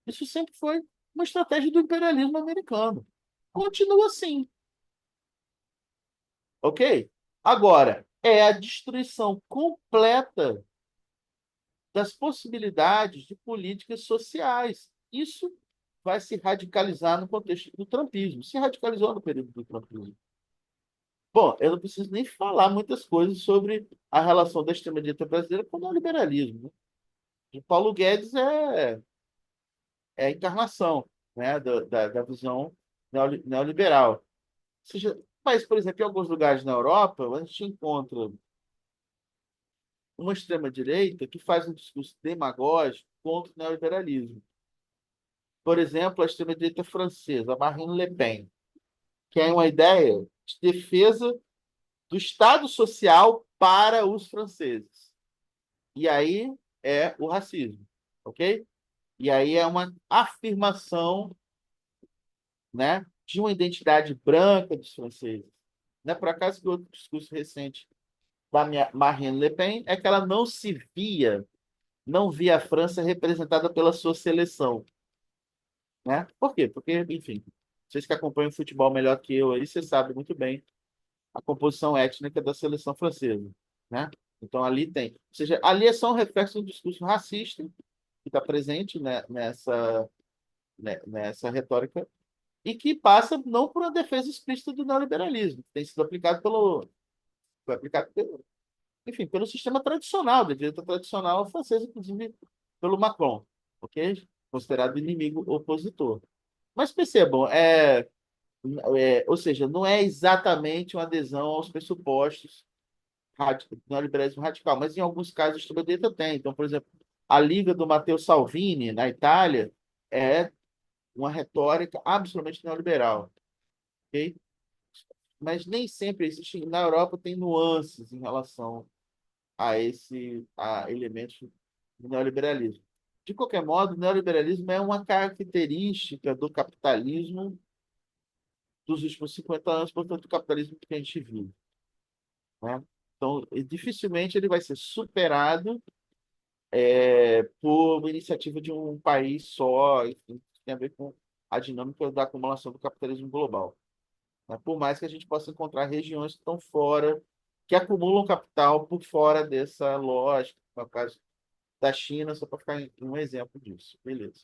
Isso sempre foi uma estratégia do imperialismo americano. Continua assim, ok? Agora, é a destruição completa das possibilidades de políticas sociais. Isso vai se radicalizar no contexto do trumpismo. Se radicalizou no período do trumpismo. Bom, eu não preciso nem falar muitas coisas sobre a relação da extrema-direita brasileira com o neoliberalismo, né? E Paulo Guedes é a encarnação, né, da visão neoliberal. Ou seja, mas, por exemplo, em alguns lugares na Europa, a gente encontra uma extrema-direita que faz um discurso demagógico contra o neoliberalismo. Por exemplo, a extrema-direita francesa, Marine Le Pen, que é uma ideia de defesa do Estado social para os franceses. E aí é o racismo, ok? E aí é uma afirmação, né, de uma identidade branca dos franceses. Não é por acaso que outro discurso recente da Marine Le Pen é que ela não via a França representada pela sua seleção, né? Por quê? Porque, enfim, vocês que acompanham o futebol melhor que eu aí, vocês sabem muito bem a composição étnica da seleção francesa, né? Então ali tem, ou seja, ali é só um reflexo do discurso racista que está presente, né, nessa retórica e que passa não por uma defesa explícita do neoliberalismo, que tem sido foi aplicado enfim, pelo sistema tradicional, da direita tradicional francesa, inclusive pelo Macron, ok? Considerado inimigo opositor. Mas percebam, ou seja, não é exatamente uma adesão aos pressupostos do neoliberalismo radical, mas em alguns casos a extrema-direita tem. Então, por exemplo, a Liga do Matteo Salvini, na Itália, é uma retórica absolutamente neoliberal, ok? Mas nem sempre existe. Na Europa tem nuances em relação a elementos do neoliberalismo. De qualquer modo, o neoliberalismo é uma característica do capitalismo dos últimos 50 anos, portanto, do capitalismo que a gente vive, né? Então, dificilmente ele vai ser superado por uma iniciativa de um país só, enfim, que tem a ver com a dinâmica da acumulação do capitalismo global, né? Por mais que a gente possa encontrar regiões que estão fora, que acumulam capital por fora dessa lógica, no caso da China, só para ficar um exemplo disso. Beleza.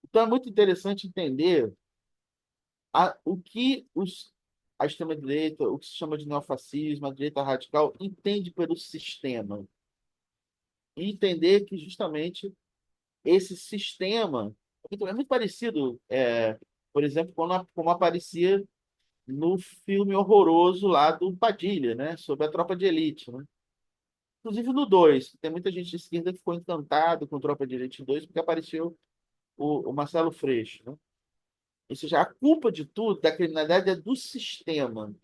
Então é muito interessante entender o que a extrema-direita, o que se chama de neofascismo, a direita radical, entende pelo sistema. E entender que justamente esse sistema é muito parecido, por exemplo, como aparecia no filme horroroso lá do Padilha, né, sobre a tropa de elite, né? Inclusive no 2 tem muita gente de esquerda que ficou encantado com Tropa de Elite 2 porque apareceu o Marcelo Freixo, né? Ou seja, a culpa de tudo, da criminalidade, é do sistema.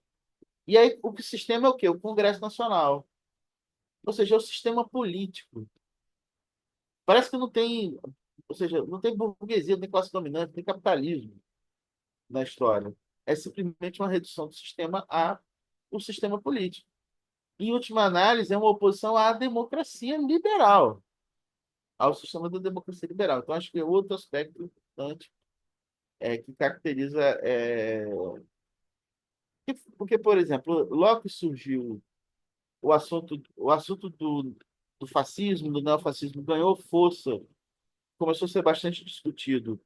E aí, o sistema é o quê? O Congresso Nacional. Ou seja, é o sistema político. Parece que não tem, ou seja, não tem burguesia, não tem classe dominante, não tem capitalismo na história. É simplesmente uma redução do sistema a o sistema político. Em última análise, é uma oposição à democracia liberal, ao sistema da democracia liberal. Então, acho que é outro aspecto importante que caracteriza. Porque, por exemplo, logo que surgiu o assunto do fascismo, do neofascismo, ganhou força, começou a ser bastante discutido.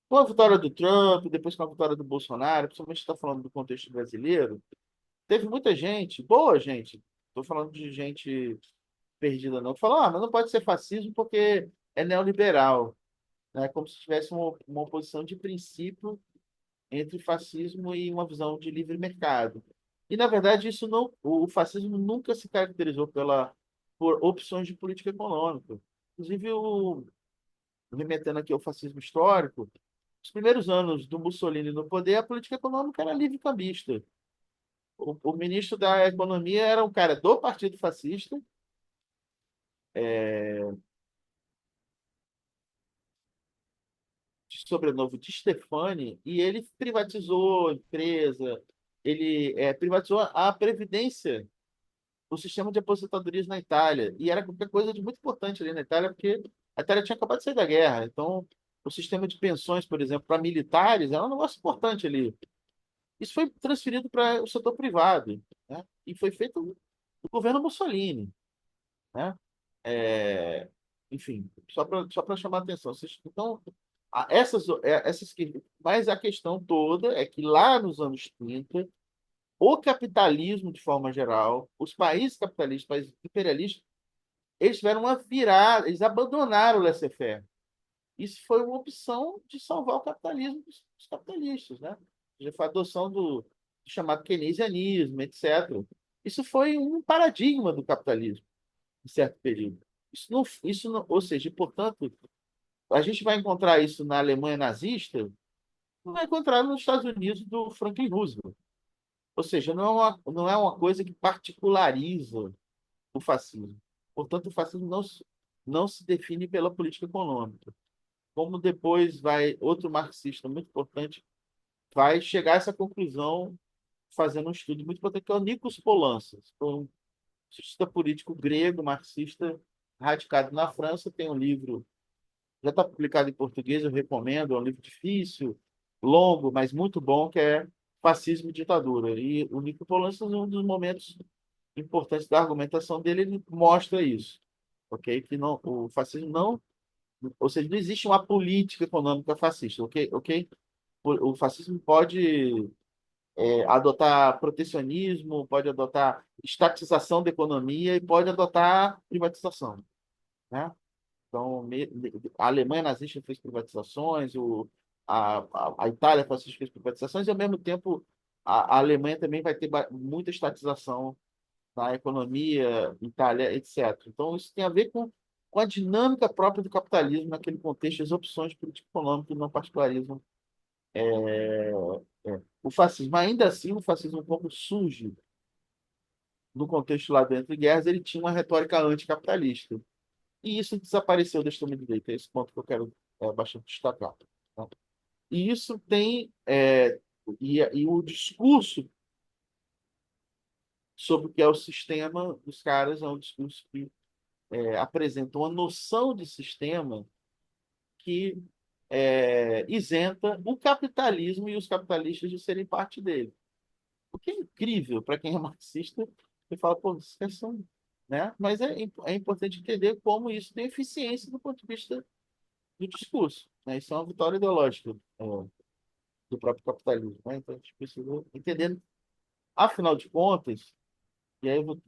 Com a vitória do Trump, depois com a vitória do Bolsonaro, principalmente está falando do contexto brasileiro, teve muita gente, boa gente, estou falando de gente perdida não, que falou, mas não pode ser fascismo porque é neoliberal, né? Como se tivesse uma oposição de princípio entre fascismo e uma visão de livre mercado. E, na verdade, isso não, o fascismo nunca se caracterizou por opções de política econômica. Inclusive, remetendo aqui ao fascismo histórico, os primeiros anos do Mussolini no poder, a política econômica era livre cambista. O ministro da Economia era um cara do Partido Fascista, de sobrenome de Stefani, e ele privatizou a empresa, ele privatizou a Previdência, o sistema de aposentadorias na Itália. E era qualquer coisa de muito importante ali na Itália, porque a Itália tinha acabado de sair da guerra. Então, o sistema de pensões, por exemplo, para militares, era um negócio importante ali. Isso foi transferido para o setor privado, né? E foi feito no governo Mussolini, né? É, enfim, só para chamar a atenção. Então, mas a questão toda é que lá nos anos 30 o capitalismo, de forma geral, os países capitalistas, países imperialistas, eles tiveram uma virada, eles abandonaram o laissez-faire. Isso foi uma opção de salvar o capitalismo dos capitalistas, né? Já foi a adoção do chamado keynesianismo, etc. Isso foi um paradigma do capitalismo, em certo período. Ou seja, portanto, a gente vai encontrar isso na Alemanha nazista, não vai encontrar nos Estados Unidos do Franklin Roosevelt. Ou seja, não é uma coisa que particulariza o fascismo. Portanto, o fascismo não se define pela política econômica. Como depois vai outro marxista muito importante vai chegar a essa conclusão fazendo um estudo muito importante, que é o Nikos Poulantzas, um cientista político grego, marxista, radicado na França, tem um livro, já está publicado em português, eu recomendo, é um livro difícil, longo, mas muito bom, que é Fascismo e Ditadura. E o Nikos Poulantzas, em um dos momentos importantes da argumentação dele, ele mostra isso, ok? Que não, o fascismo não, ou seja, não existe uma política econômica fascista, ok? O fascismo pode adotar protecionismo, pode adotar estatização da economia e pode adotar privatização, né? Então, a Alemanha nazista fez privatizações, a Itália fascista fez privatizações, e, ao mesmo tempo, a Alemanha também vai ter muita estatização na economia, Itália, etc. Então, isso tem a ver com a dinâmica própria do capitalismo naquele contexto, as opções político-econômicas não particularismo o fascismo. Ainda assim, o fascismo, como surge no contexto lá dentro de guerras, ele tinha uma retórica anticapitalista. E isso desapareceu da extrema-direita. É esse ponto que eu quero bastante destacar. Tá? E isso tem. E o discurso sobre o que é o sistema dos caras é um discurso que apresenta uma noção de sistema que isenta o capitalismo e os capitalistas de serem parte dele. O que é incrível para quem é marxista, você fala, pô, isso é são, né? Mas é importante entender como isso tem eficiência do ponto de vista do discurso, né? Isso é uma vitória ideológica do próprio capitalismo, né? Então a gente precisa entender, afinal de contas, e aí vou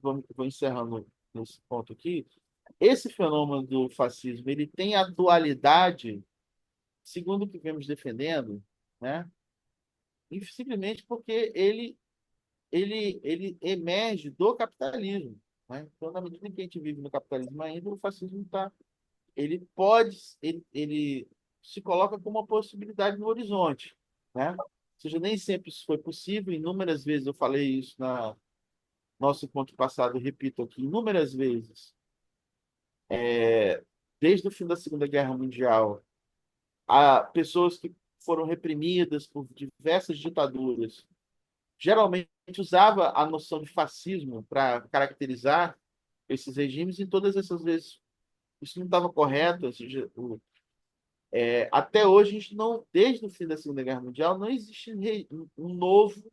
encerrando nesse ponto aqui, esse fenômeno do fascismo, ele tem atualidade, segundo o que vemos defendendo, né? E simplesmente porque ele emerge do capitalismo, né? Então, na medida em que a gente vive no capitalismo ainda, o fascismo ele pode, ele se coloca como uma possibilidade no horizonte, né? Ou seja, nem sempre isso foi possível. Inúmeras vezes eu falei isso na nosso encontro passado, eu repito aqui, inúmeras vezes, desde o fim da Segunda Guerra Mundial, há pessoas que foram reprimidas por diversas ditaduras geralmente usava a noção de fascismo para caracterizar esses regimes, e todas essas vezes isso não estava correto. Ou seja, até hoje, a gente não, desde o fim da Segunda Guerra Mundial, não existe um novo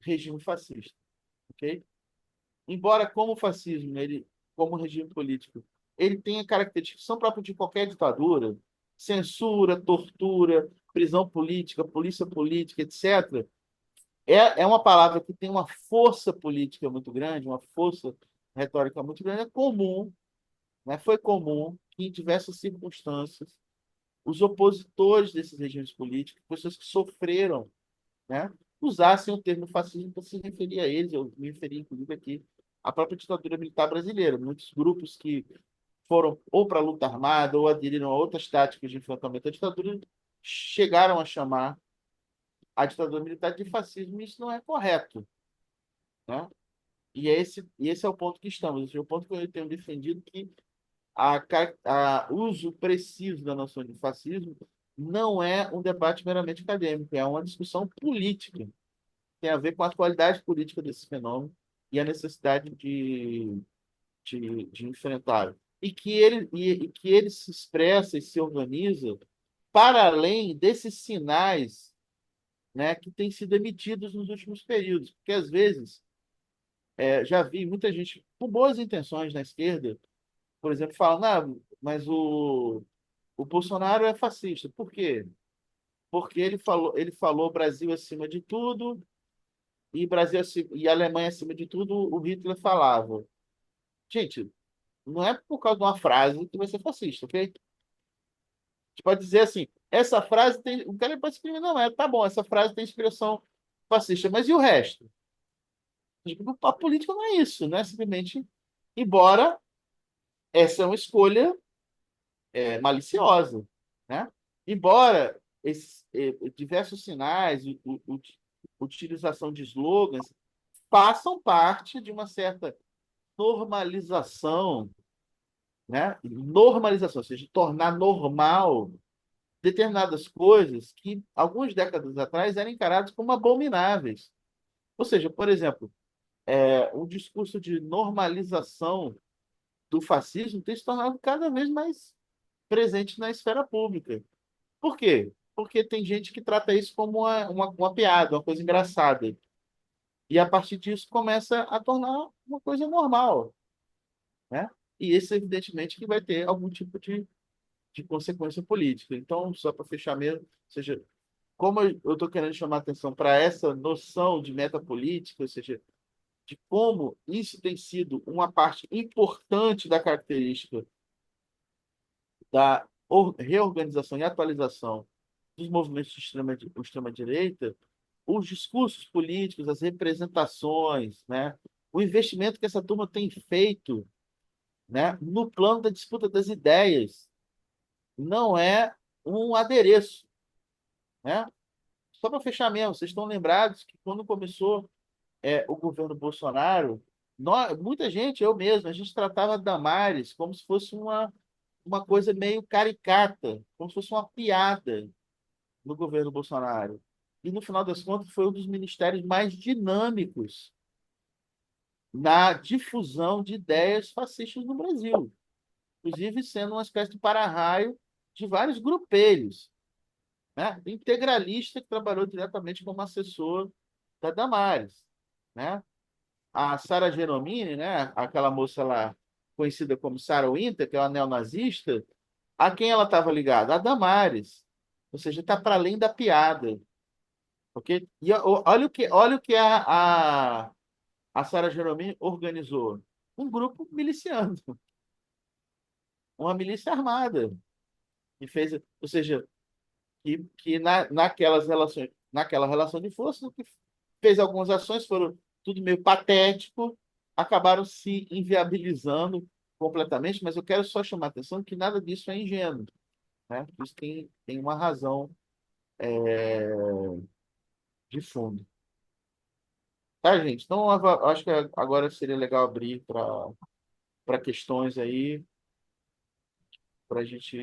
regime fascista, ok? Embora como fascismo, ele, como regime político, ele tenha características que são próprias de qualquer ditadura, censura, tortura, prisão política, polícia política, etc. É uma palavra que tem uma força política muito grande, uma força retórica muito grande. É comum, né? Foi comum que, em diversas circunstâncias, os opositores desses regimes políticos, pessoas que sofreram, né, usassem o termo fascismo para se referir a eles. Eu me referi, inclusive, aqui à própria ditadura militar brasileira. Muitos grupos que foram ou para a luta armada ou aderiram a outras táticas de enfrentamento à ditadura chegaram a chamar a ditadura militar de fascismo, e isso não é correto, né? E esse é o ponto que estamos. O ponto que eu tenho defendido que uso preciso da noção de fascismo não é um debate meramente acadêmico, é uma discussão política. Tem a ver com a atualidade política desse fenômeno e a necessidade de enfrentá-lo. E que ele se expressa e se organiza para além desses sinais, né, que têm sido emitidos nos últimos períodos. Porque, às vezes, já vi muita gente com boas intenções na esquerda, por exemplo, falando, mas o Bolsonaro é fascista. Por quê? Porque ele falou Brasil acima de tudo, e Brasil e Alemanha acima de tudo, o Hitler falava. Gente, não é por causa de uma frase que vai ser fascista, ok? A gente pode dizer assim, essa frase tem. O cara pode escrever, não, tá bom, essa frase tem expressão fascista, mas e o resto? A política não é isso, né? Simplesmente, embora essa é uma escolha maliciosa, né? Embora esses diversos sinais, utilização de slogans, façam parte de uma certa normalização né? Normalização, ou seja, tornar normal determinadas coisas que algumas décadas atrás eram encaradas como abomináveis. Ou seja, por exemplo, o discurso de normalização do fascismo tem se tornado cada vez mais presente na esfera pública. Por quê? Porque tem gente que trata isso como uma piada, uma coisa engraçada. E a partir disso começa a tornar uma coisa normal, né? E esse, evidentemente, que vai ter algum tipo de consequência política. Então, só para fechar mesmo, ou seja, como eu estou querendo chamar a atenção para essa noção de metapolítica, ou seja, de como isso tem sido uma parte importante da característica da reorganização e atualização dos movimentos de extrema-direita, os discursos políticos, as representações, né, o investimento que essa turma tem feito, né, no plano da disputa das ideias, não é um adereço, né? Só para fechar mesmo, vocês estão lembrados que quando começou o governo Bolsonaro, muita gente, eu mesmo, a gente tratava a Damares como se fosse uma coisa meio caricata, como se fosse uma piada no governo Bolsonaro. E, no final das contas, foi um dos ministérios mais dinâmicos na difusão de ideias fascistas no Brasil, inclusive sendo uma espécie de para-raio de vários grupelhos, né? Integralista que trabalhou diretamente como assessor da Damares, né? A Sara Genomini, né? Aquela moça lá conhecida como Sarah Winter, que é uma neonazista, a quem ela estava ligada? A Damares. Ou seja, está para além da piada. Ok? E olha o que a Sara Genomini organizou. Um grupo miliciano, uma milícia armada, que fez, ou seja, naquelas relações, naquela relação de força, que fez algumas ações, foram tudo meio patético, acabaram se inviabilizando completamente, mas eu quero só chamar a atenção que nada disso é ingênuo, né? Isso tem uma razão de fundo. Tá, gente? Então, eu acho que agora seria legal abrir para questões aí, para a gente,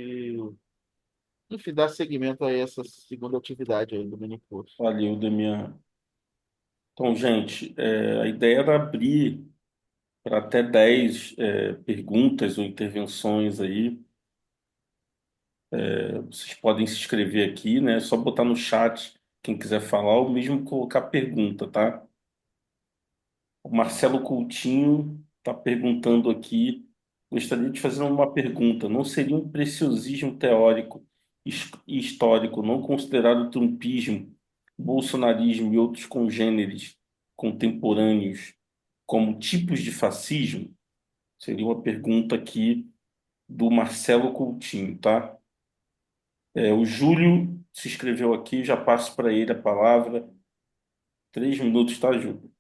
enfim, dar seguimento a essa segunda atividade aí do mini curso. Valeu, Demian. Então, gente, a ideia era abrir para até 10 perguntas ou intervenções aí. Vocês podem se inscrever aqui, né? É só botar no chat quem quiser falar ou mesmo colocar pergunta, tá? O Marcelo Coutinho está perguntando aqui. Gostaria de fazer uma pergunta. Não seria um preciosismo teórico e histórico não considerar o trumpismo, bolsonarismo e outros congêneres contemporâneos como tipos de fascismo? Seria uma pergunta aqui do Marcelo Coutinho, tá? O Júlio se inscreveu aqui, já passo para ele a palavra. 3 minutos, tá, Júlio?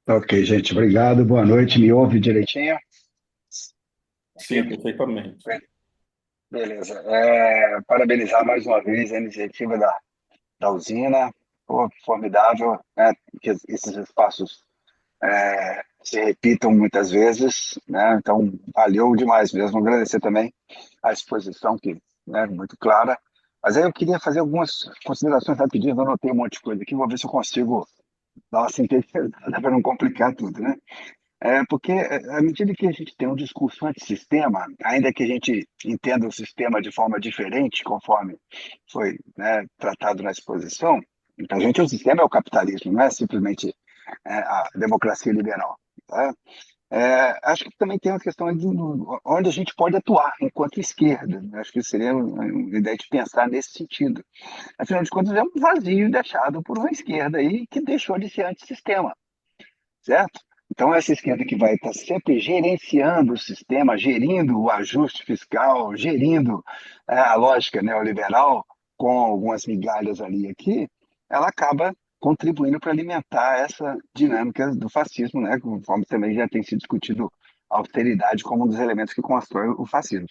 Ok, gente, obrigado. Boa noite. Me ouve direitinho? Sim, perfeitamente. Beleza. Parabenizar mais uma vez a iniciativa da usina. Pô, formidável, né? Que esses espaços se repitam muitas vezes, né? Então, valeu demais mesmo. Agradecer também a exposição, que é muito clara. Mas aí eu queria fazer algumas considerações rapidinho. Eu anotei um monte de coisa aqui, vou ver se eu consigo dar uma sintetizada para não complicar tudo, né? Porque à medida que a gente tem um discurso antissistema, ainda que a gente entenda o sistema de forma diferente, conforme foi, né, tratado na exposição, para a gente o sistema é o capitalismo, não é simplesmente a democracia liberal. Tá? Acho que também tem uma questão de onde a gente pode atuar enquanto esquerda. Acho que seria uma ideia de pensar nesse sentido. Afinal de contas, é um vazio deixado por uma esquerda aí que deixou de ser antissistema, certo? Então, essa esquerda que vai estar sempre gerenciando o sistema, gerindo o ajuste fiscal, gerindo a lógica neoliberal, com algumas migalhas ali e aqui, ela acaba contribuindo para alimentar essa dinâmica do fascismo, né? Conforme também já tem sido discutido a austeridade como um dos elementos que constrói o fascismo.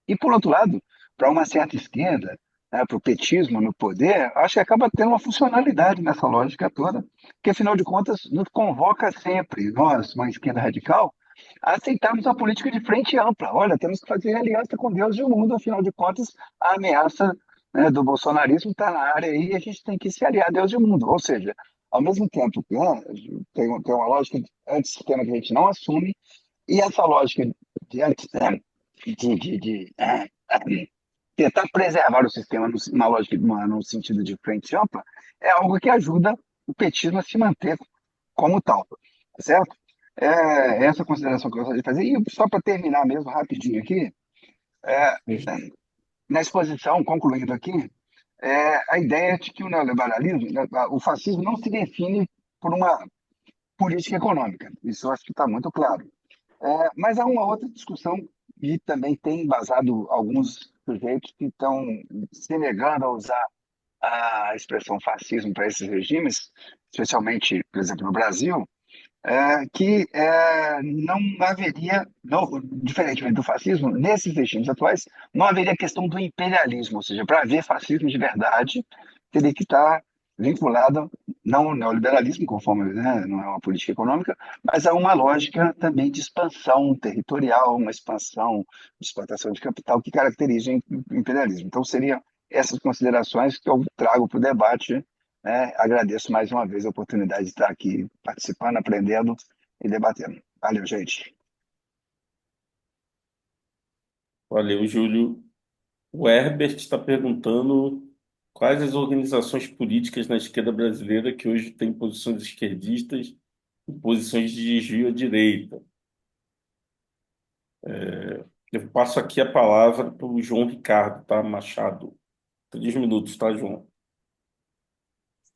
E, por outro lado, para uma certa esquerda, né, para o petismo no poder, acho que acaba tendo uma funcionalidade nessa lógica toda, que, afinal de contas, nos convoca sempre, nós, uma esquerda radical, a aceitarmos a política de frente ampla. Olha, temos que fazer aliança com Deus e o mundo, afinal de contas, a ameaça, né, do bolsonarismo está na área aí e a gente tem que se aliar a Deus e o mundo. Ou seja, ao mesmo tempo que, né, tem uma lógica antissistema que a gente não assume, e essa lógica de, tentar preservar o sistema numa lógica, no sentido de frente ampla, é algo que ajuda o petismo a se manter como tal, tá certo? Essa consideração que eu gostaria de fazer. E só para terminar mesmo rapidinho aqui, é, na exposição, concluindo aqui, a ideia de que o neoliberalismo, né, o fascismo não se define por uma política econômica. Isso eu acho que está muito claro. Mas há uma outra discussão e também tem embasado alguns sujeitos que estão se negando a usar a expressão fascismo para esses regimes, especialmente, por exemplo, no Brasil, que não haveria, não, diferentemente do fascismo, nesses regimes atuais, não haveria questão do imperialismo, ou seja, para haver fascismo de verdade, teria que estar vinculado não ao neoliberalismo, conforme, né, não é uma política econômica, mas a uma lógica também de expansão territorial, uma expansão de explotação de capital que caracteriza o imperialismo. Então, seriam essas considerações que eu trago para o debate, né? Agradeço mais uma vez a oportunidade de estar aqui participando, aprendendo e debatendo. Valeu, gente. Valeu, Júlio. O Herbert está perguntando quais as organizações políticas na esquerda brasileira que hoje têm posições esquerdistas e posições de desvio à direita. Eu passo aqui a palavra para o João Ricardo, tá, Machado? 3 minutos, tá, João?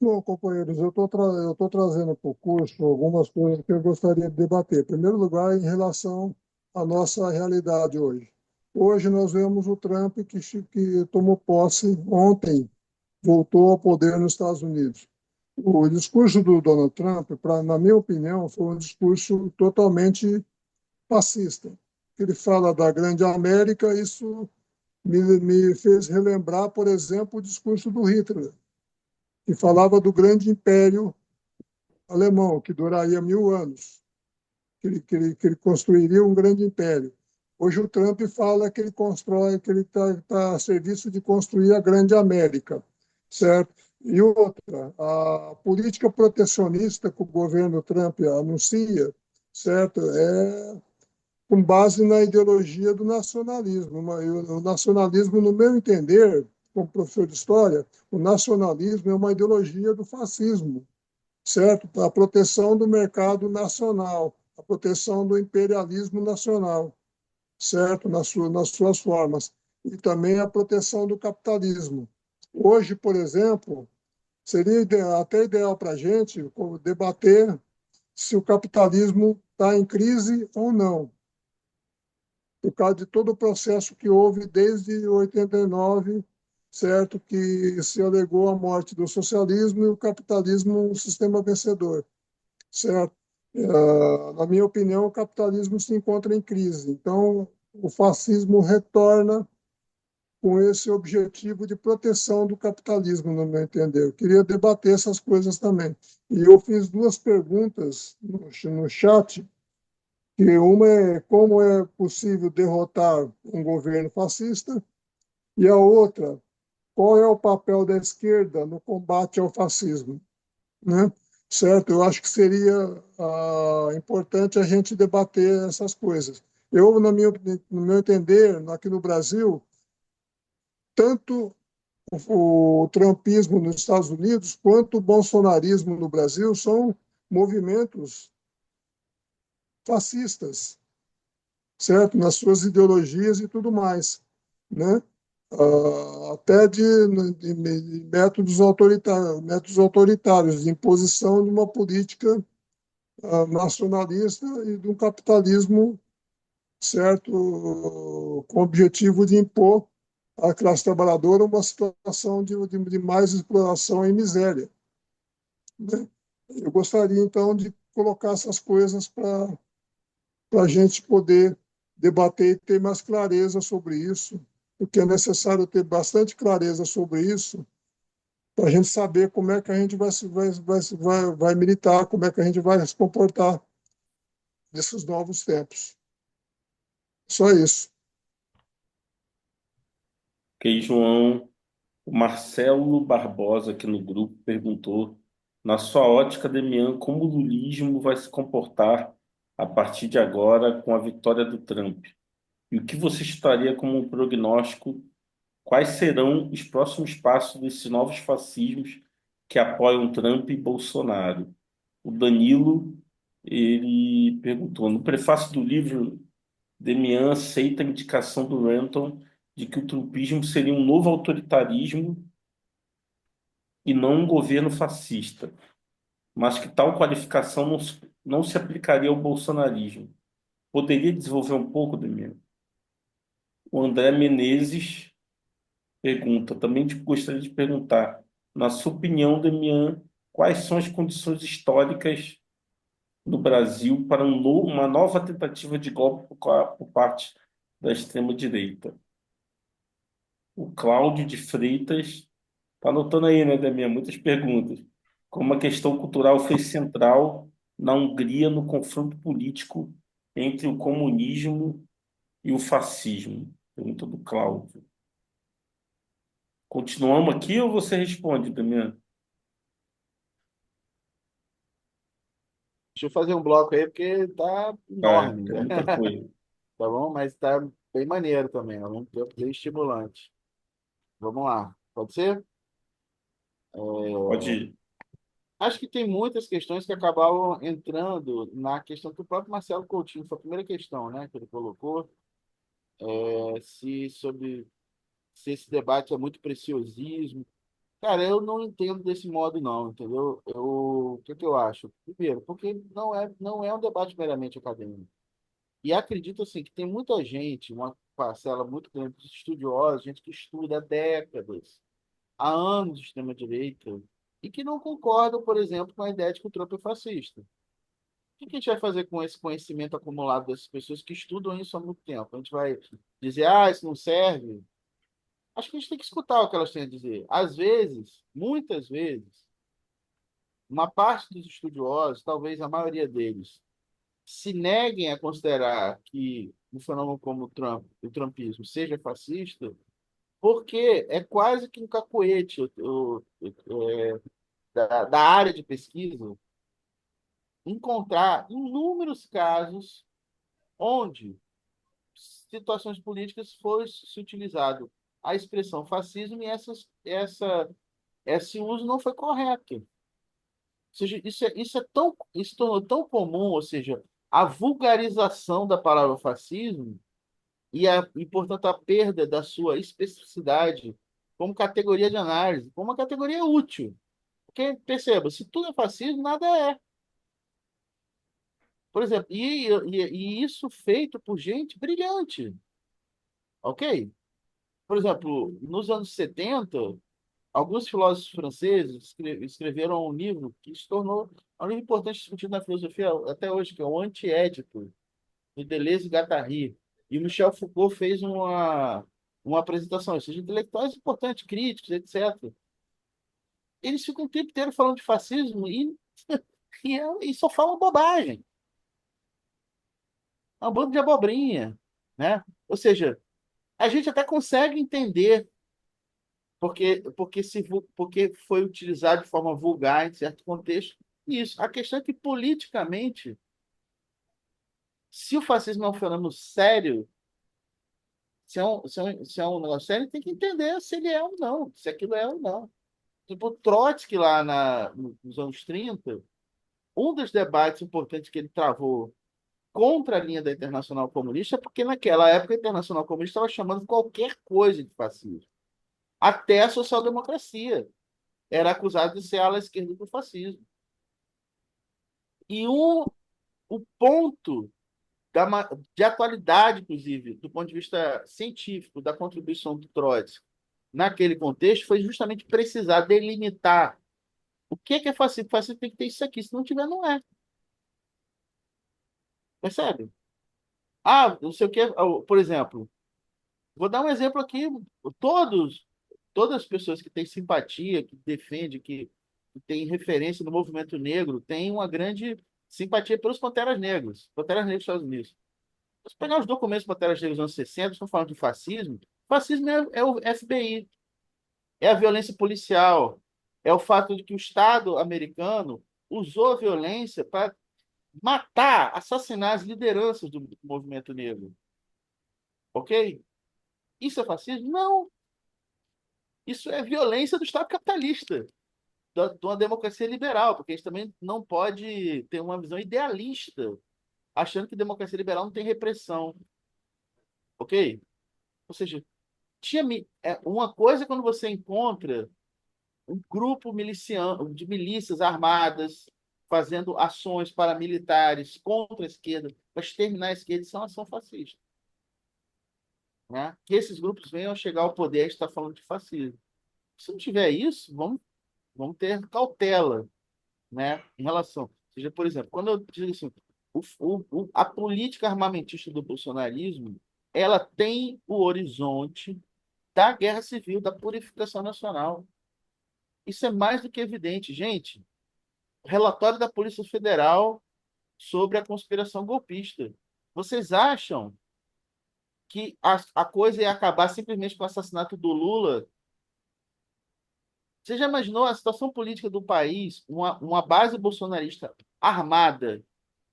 Bom, companheiros, eu tô trazendo para o curso algumas coisas que eu gostaria de debater. Em primeiro lugar, em relação à nossa realidade hoje. Hoje nós vemos o Trump que tomou posse ontem, voltou ao poder nos Estados Unidos. O discurso do Donald Trump, na minha opinião, foi um discurso totalmente fascista. Ele fala da grande América, isso me fez relembrar, por exemplo, o discurso do Hitler, que falava do grande império alemão, que duraria 1000 anos, que ele construiria um grande império. Hoje o Trump fala que ele constrói, que ele está a serviço de construir a grande América, certo? E outra, a política protecionista que o governo Trump anuncia, certo? Com base na ideologia do nacionalismo. O nacionalismo, no meu entender, como professor de história, o nacionalismo é uma ideologia do fascismo, certo? A proteção do mercado nacional, a proteção do imperialismo nacional, certo? Nas suas formas. E também a proteção do capitalismo. Hoje, por exemplo, seria até ideal para a gente debater se o capitalismo está em crise ou não, por causa de todo o processo que houve desde 89, certo? Que se alegou a morte do socialismo e o capitalismo um sistema vencedor, certo? Na minha opinião, o capitalismo se encontra em crise. Então, o fascismo retorna com esse objetivo de proteção do capitalismo, no meu entender. Eu queria debater essas coisas também. E eu fiz 2 perguntas no chat, que uma é como é possível derrotar um governo fascista, e a outra, qual é o papel da esquerda no combate ao fascismo, né? Certo? Eu acho que seria importante a gente debater essas coisas. Eu, no meu entender, aqui no Brasil, tanto o trumpismo nos Estados Unidos quanto o bolsonarismo no Brasil são movimentos fascistas, certo? Nas suas ideologias e tudo mais, né? Até de métodos autoritários, de imposição de uma política nacionalista e de um capitalismo, certo? Com o objetivo de impor à classe trabalhadora uma situação de mais exploração e miséria, né? Eu gostaria, então, de colocar essas coisas para a gente poder debater e ter mais clareza sobre isso, porque é necessário ter bastante clareza sobre isso para a gente saber como é que a gente vai militar, como é que a gente vai se comportar desses novos tempos. Só isso. Ok, João. O Marcelo Barbosa, aqui no grupo, perguntou: na sua ótica, Demian, como o lulismo vai se comportar a partir de agora com a vitória do Trump? E o que você estaria como um prognóstico? Quais serão os próximos passos desses novos fascismos que apoiam Trump e Bolsonaro? O Danilo, ele perguntou: no prefácio do livro, Demian aceita a indicação do Renton de que o trumpismo seria um novo autoritarismo e não um governo fascista, mas que tal qualificação não se aplicaria ao bolsonarismo. Poderia desenvolver um pouco, Demian? O André Menezes pergunta, também gostaria de perguntar, na sua opinião, Demian, quais são as condições históricas no Brasil para uma nova tentativa de golpe por parte da extrema-direita? O Cláudio de Freitas está anotando aí, né, Demian? Muitas perguntas. Como a questão cultural foi central na Hungria no confronto político entre o comunismo e o fascismo? Pergunta do Cláudio. Continuamos aqui ou você responde, Damiano? Deixa eu fazer um bloco aí, porque tá É, enorme, tem muita coisa. tá bom? Mas tá bem maneiro também, é um tempo bem estimulante. Vamos lá, pode ser? Pode ir. Acho que tem muitas questões que acabavam entrando na questão que o próprio Marcelo Coutinho, foi a primeira questão, né, que ele colocou, se esse debate é muito preciosismo. Cara, eu não entendo desse modo, não, entendeu? O que que eu acho? Primeiro, porque não é um debate meramente acadêmico. E acredito, assim, que tem muita gente, uma parcela muito grande de estudiosos, gente que estuda há décadas, há anos de extrema-direita, e que não concordam, por exemplo, com a ideia de que o Trump é fascista. O que a gente vai fazer com esse conhecimento acumulado dessas pessoas que estudam isso há muito tempo? A gente vai dizer, ah, isso não serve? Acho que a gente tem que escutar o que elas têm a dizer. Às vezes, muitas vezes, uma parte dos estudiosos, talvez a maioria deles, se neguem a considerar que um fenômeno como o trumpismo seja fascista, porque é quase que um cacoete da área de pesquisa encontrar inúmeros casos onde situações políticas foi se utilizado a expressão fascismo e esse uso não foi correto. Ou seja, isso tornou tão comum, ou seja, a vulgarização da palavra fascismo portanto, a perda da sua especificidade como categoria de análise, como uma categoria útil. Porque, perceba, se tudo é fascismo, nada é. Por exemplo, e isso feito por gente brilhante, ok? Por exemplo, nos anos 70, alguns filósofos franceses escreveram um livro que se tornou um livro importante discutido na filosofia até hoje, que é o Anti-Édipo, do Deleuze e Guattari. E o Michel Foucault fez uma apresentação, ou seja, intelectuais importantes, críticos, etc. Eles ficam o tempo inteiro falando de fascismo e só falam bobagem. É um bando de abobrinha, né? Ou seja, a gente até consegue entender porque foi utilizado de forma vulgar em certo contexto. Isso. A questão é que, politicamente, se o fascismo é um fenômeno sério, se é um negócio sério, tem que entender se ele é ou não, se aquilo é ou não. Tipo, o Trotsky, lá nos anos 30, um dos debates importantes que ele travou contra a linha da Internacional Comunista é porque, naquela época, a Internacional Comunista estava chamando qualquer coisa de fascismo. Até a social-democracia era acusada de ser a ala esquerda do fascismo. E o ponto de atualidade, inclusive, do ponto de vista científico, da contribuição do Trotsky naquele contexto, foi justamente precisar delimitar o que é fascismo. Fascismo tem que ter isso aqui, se não tiver, não é. Percebe? Ah, não sei o que. Por exemplo, vou dar um exemplo aqui. Todos, todas as pessoas que têm simpatia, que defendem, que têm referência no movimento negro, têm uma grande simpatia pelos Panteras Negras dos Estados Unidos. Se pegar os documentos dos Panteras Negras dos anos 60, estão falando de fascismo. Fascismo é o FBI, é a violência policial, é o fato de que o Estado americano usou a violência para matar, assassinar as lideranças do movimento negro. Ok? Isso é fascismo? Não. Isso é violência do Estado capitalista, de uma democracia liberal, porque a gente também não pode ter uma visão idealista, achando que democracia liberal não tem repressão. Ok? Ou seja, uma coisa é quando você encontra um grupo miliciano, de milícias armadas fazendo ações paramilitares contra a esquerda, para exterminar a esquerda, isso é uma ação fascista. Né? Que esses grupos venham a chegar ao poder, a gente está falando de fascismo. Se não tiver isso, vamos ter cautela, né, em relação. Ou seja, por exemplo, quando eu digo assim, a política armamentista do bolsonarismo, ela tem o horizonte da guerra civil, da purificação nacional. Isso é mais do que evidente. Gente, relatório da Polícia Federal sobre a conspiração golpista. Vocês acham que a coisa ia acabar simplesmente com o assassinato do Lula? Você já imaginou a situação política do país, uma base bolsonarista armada,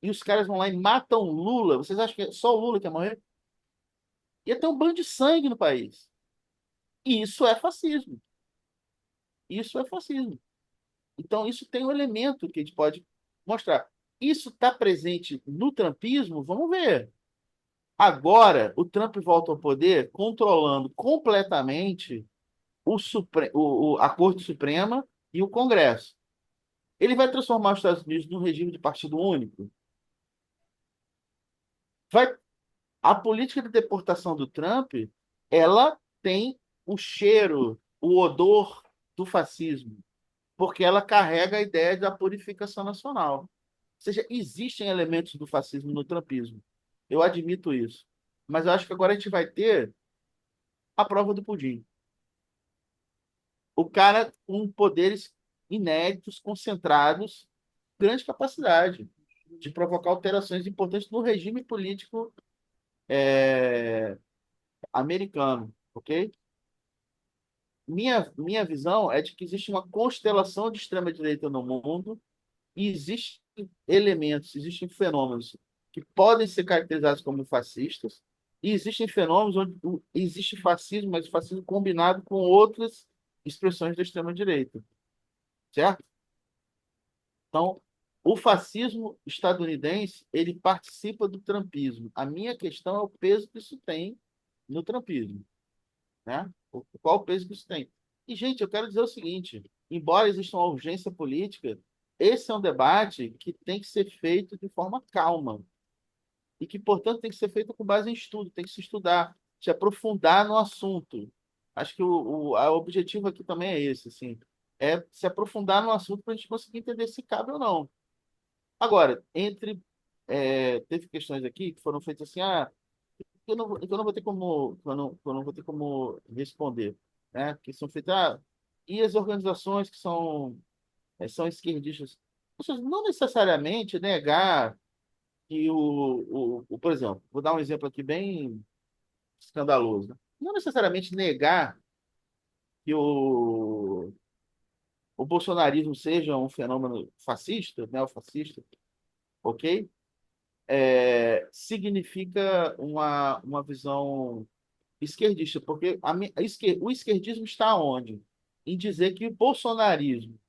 e os caras vão lá e matam o Lula? Vocês acham que é só o Lula que ia morrer? Ia ter um banho de sangue no país. E isso é fascismo. Isso é fascismo. Então, isso tem um elemento que a gente pode mostrar. Isso está presente no trumpismo? Vamos ver. Agora, o Trump volta ao poder controlando completamente a Corte Suprema e o Congresso. Ele vai transformar os Estados Unidos num regime de partido único? Vai, a política de deportação do Trump, ela tem o cheiro, o odor do fascismo, porque ela carrega a ideia da purificação nacional. Ou seja, existem elementos do fascismo no trumpismo. Eu admito isso. Mas eu acho que agora a gente vai ter a prova do pudim. O cara com poderes inéditos, concentrados, grande capacidade de provocar alterações importantes no regime político americano, ok? Minha visão é de que existe uma constelação de extrema-direita no mundo e existem elementos, existem fenômenos que podem ser caracterizados como fascistas e existem fenômenos onde existe fascismo, mas o fascismo combinado com outras expressões da extrema-direita, certo? Então, o fascismo estadunidense, ele participa do trumpismo. A minha questão é o peso que isso tem no trumpismo, né? Qual o peso que isso tem? E, gente, eu quero dizer o seguinte, embora exista uma urgência política, esse é um debate que tem que ser feito de forma calma e que, portanto, tem que ser feito com base em estudo, tem que se estudar, se aprofundar no assunto. Acho que o objetivo aqui também é esse, assim, é se aprofundar no assunto para a gente conseguir entender se cabe ou não. Agora, teve questões aqui que foram feitas assim, eu não vou ter como, eu não vou ter como responder, né? Que são feitas, e as organizações que são esquerdistas, ou seja, não necessariamente negar que por exemplo, vou dar um exemplo aqui bem escandaloso, né? Não necessariamente negar que o bolsonarismo seja um fenômeno fascista, neofascista, ok? Significa uma visão esquerdista, porque o esquerdismo está onde? Em dizer que o bolsonarismo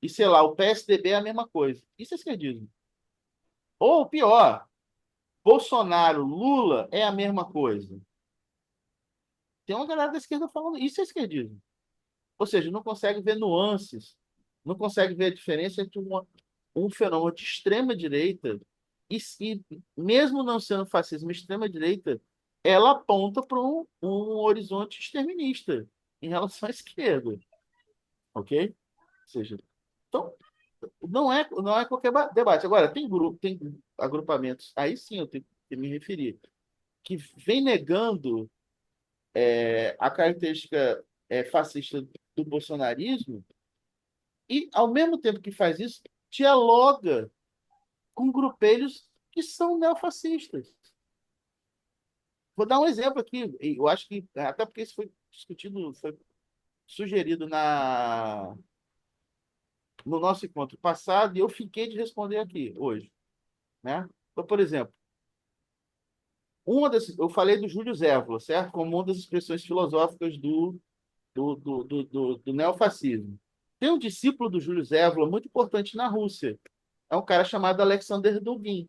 e, sei lá, o PSDB é a mesma coisa. Isso é esquerdismo. Ou pior, Bolsonaro, Lula é a mesma coisa. Tem uma galera da esquerda falando isso é esquerdismo. Ou seja, não consegue ver nuances, não consegue ver a diferença entre um fenômeno de extrema-direita e, mesmo não sendo fascismo, extrema-direita, ela aponta para um horizonte exterminista em relação à esquerda, ok? Ou seja, então, não é qualquer debate. Agora, tem agrupamentos, aí sim eu tenho que me referir, que vem negando a característica fascista do bolsonarismo e, ao mesmo tempo que faz isso, dialoga com grupelhos que são neofascistas. Vou dar um exemplo aqui, eu acho que, até porque isso foi discutido, foi sugerido no nosso encontro passado, e eu fiquei de responder aqui hoje, né? Então, por exemplo, eu falei do Júlio Zévola, certo? Como uma das expressões filosóficas do neofascismo. Tem um discípulo do Júlio Zévola muito importante na Rússia. É um cara chamado Alexander Dugin.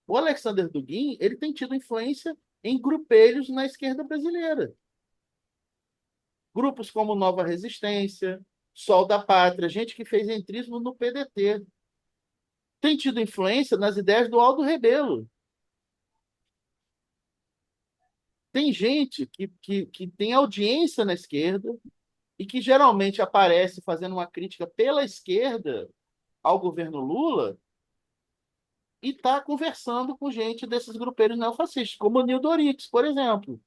O Alexander Dugin, ele tem tido influência em grupelhos na esquerda brasileira. Grupos como Nova Resistência, Sol da Pátria, gente que fez entrismo no PDT. Tem tido influência nas ideias do Aldo Rebelo. Tem gente que tem audiência na esquerda e que geralmente aparece fazendo uma crítica pela esquerda ao governo Lula e está conversando com gente desses grupeiros neofascistas, como o Nildo Orix, por exemplo.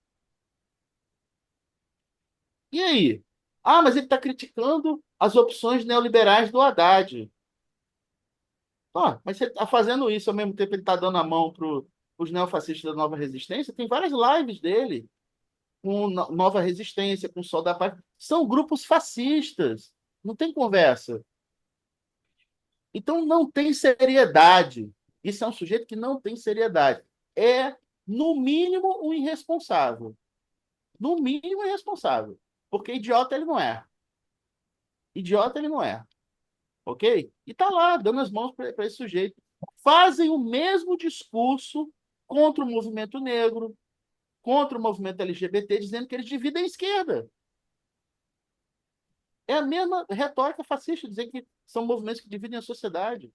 E aí? Ah, mas ele está criticando as opções neoliberais do Haddad. Pô, mas você está fazendo isso ao mesmo tempo que ele está dando a mão para os neofascistas da Nova Resistência? Tem várias lives dele com Nova Resistência, com Sol da Paz. São grupos fascistas. Não tem conversa. Então não tem seriedade. Isso é um sujeito que não tem seriedade. É, no mínimo, um irresponsável. No mínimo, irresponsável. Porque idiota ele não é. Idiota ele não é. Ok? E tá lá, dando as mãos para esse sujeito. Fazem o mesmo discurso contra o movimento negro, contra o movimento LGBT, dizendo que eles dividem a esquerda. É a mesma retórica fascista, dizer que são movimentos que dividem a sociedade.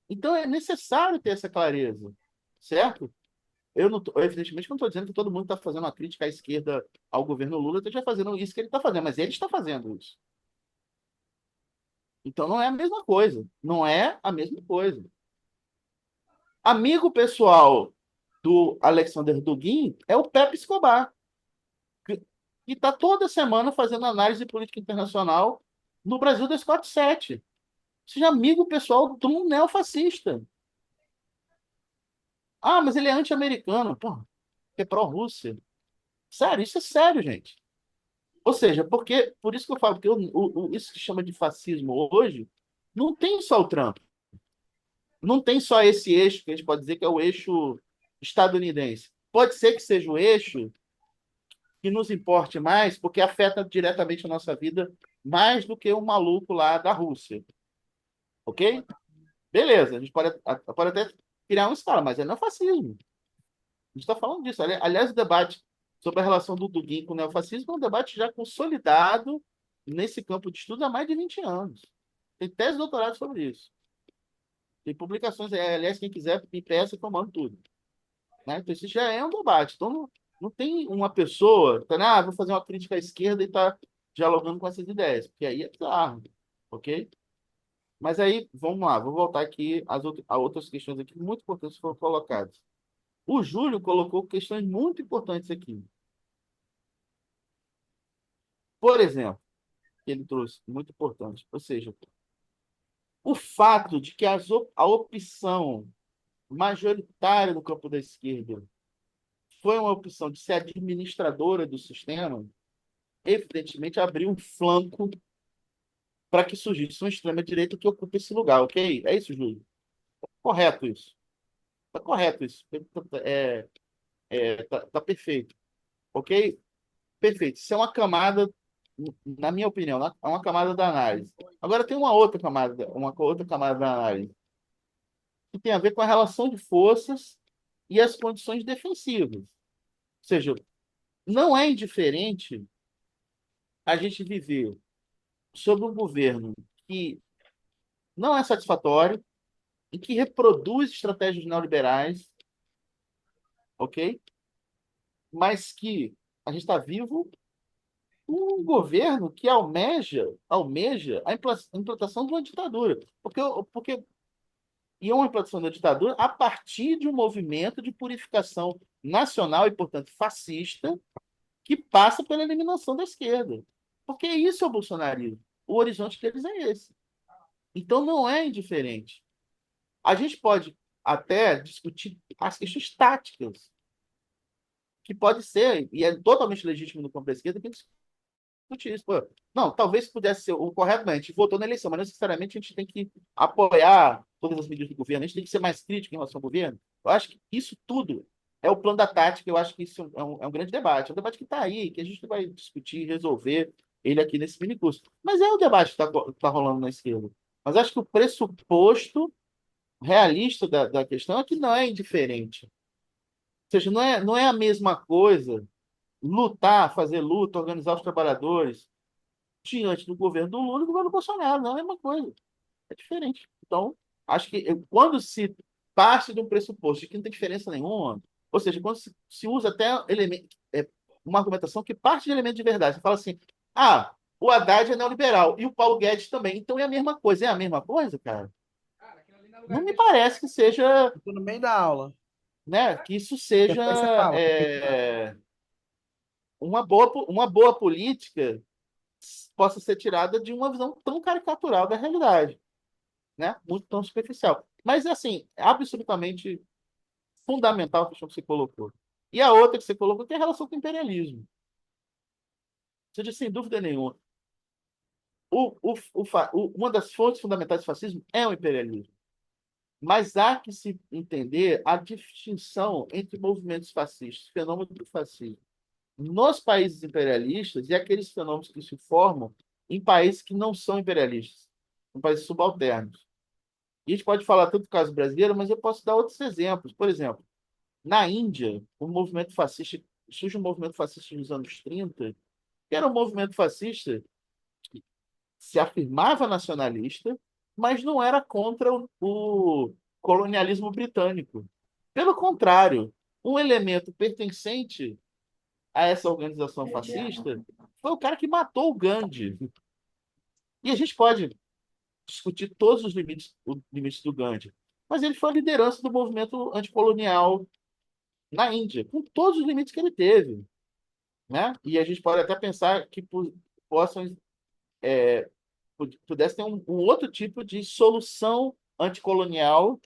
Então é necessário ter essa clareza, certo? Evidentemente, não estou dizendo que todo mundo está fazendo uma crítica à esquerda ao governo Lula, esteja fazendo isso que ele está fazendo, mas ele está fazendo isso. Então não é a mesma coisa. Não é a mesma coisa. Amigo pessoal do Alexander Dugin é o Pepe Escobar, que está toda semana fazendo análise de política internacional no Brasil 247. Seja amigo pessoal de um neofascista. Ah, mas ele é anti-americano. Porra, é pró-Rússia. Sério, isso é sério, gente. Ou seja, por isso que eu falo, porque isso que chama de fascismo hoje, não tem só o Trump. Não tem só esse eixo, que a gente pode dizer que é o eixo estadunidense. Pode ser que seja o eixo que nos importe mais, porque afeta diretamente a nossa vida mais do que o maluco lá da Rússia. Ok? Beleza, a gente pode até criar um escala, mas é neofascismo. A gente está falando disso. Aliás, o debate sobre a relação do Dugin com o neofascismo é um debate já consolidado nesse campo de estudo há mais de 20 anos. Tem tese de doutorado sobre isso. Tem publicações, aliás, quem quiser, me peça tomando tudo. Né? Então, isso já é um debate. Então, não tem uma pessoa que vou fazer uma crítica à esquerda e está dialogando com essas ideias, porque aí é bizarro, ok? Mas aí, vamos lá, vou voltar aqui a outras questões aqui muito importantes que foram colocadas. O Júlio colocou questões muito importantes aqui. Por exemplo, que ele trouxe, muito importante, ou seja, o fato de que a opção majoritária no campo da esquerda foi uma opção de ser administradora do sistema, evidentemente abriu um flanco para que surgisse uma extrema-direita que ocupe esse lugar, ok? É isso, Júlio? Correto isso. Está correto isso. Tá perfeito. Ok? Perfeito. Isso é uma camada, na minha opinião, né? É uma camada da análise. Agora tem uma outra camada da análise, que tem a ver com a relação de forças e as condições defensivas. Ou seja, não é indiferente a gente viver sob um governo que não é satisfatório e que reproduz estratégias neoliberais, ok? Mas que a gente está vivo um governo que almeja a implantação de uma ditadura. E uma implantação da ditadura a partir de um movimento de purificação nacional e, portanto, fascista, que passa pela eliminação da esquerda. Porque isso é o bolsonarismo. O horizonte deles é esse. Então, não é indiferente. A gente pode até discutir as questões táticas, que pode ser, e é totalmente legítimo no campo da esquerda, que discutir isso. Pô, não, talvez pudesse ser o correto, mas a gente votou na eleição, mas não necessariamente a gente tem que apoiar todas as medidas do governo, a gente tem que ser mais crítico em relação ao governo. Eu acho que isso tudo é o plano da tática, eu acho que isso é um grande debate. É um debate que está aí, que a gente vai discutir, resolver ele aqui nesse minicurso. Mas é o debate que está rolando na esquerda. Mas acho que o pressuposto realista da questão é que não é indiferente. Ou seja, não é a mesma coisa lutar, fazer luta, organizar os trabalhadores diante do governo do Lula e do governo do Bolsonaro. Não é a mesma coisa. É diferente. Então, acho que quando se parte de um pressuposto de que não tem diferença nenhuma, ou seja, quando se usa até uma argumentação que parte de elemento de verdade. Você fala assim, o Haddad é neoliberal e o Paulo Guedes também. Então é a mesma coisa. É a mesma coisa, cara? Não me parece que seja, Tô no meio da aula. né, que isso seja Depois você fala. uma boa política possa ser tirada de uma visão tão caricatural da realidade, né? Muito tão superficial. Mas, assim, é absolutamente fundamental a questão que você colocou. E a outra que você colocou, que é a relação com o imperialismo. Ou seja, sem dúvida nenhuma, uma das fontes fundamentais do fascismo é o imperialismo. Mas há que se entender a distinção entre movimentos fascistas, fenômenos do fascismo, nos países imperialistas e aqueles fenômenos que se formam em países que não são imperialistas, em países subalternos. E a gente pode falar tanto do caso brasileiro, mas eu posso dar outros exemplos. Por exemplo, na Índia, o movimento fascista, surge um movimento fascista nos anos 30, que era um movimento fascista que se afirmava nacionalista, mas não era contra o colonialismo britânico. Pelo contrário, um elemento pertencente a essa organização fascista foi o cara que matou o Gandhi. E a gente pode discutir todos os limites do Gandhi, mas ele foi a liderança do movimento anticolonial na Índia, com todos os limites que ele teve, né? E a gente pode até pensar que possam pudesse ter um outro tipo de solução anticolonial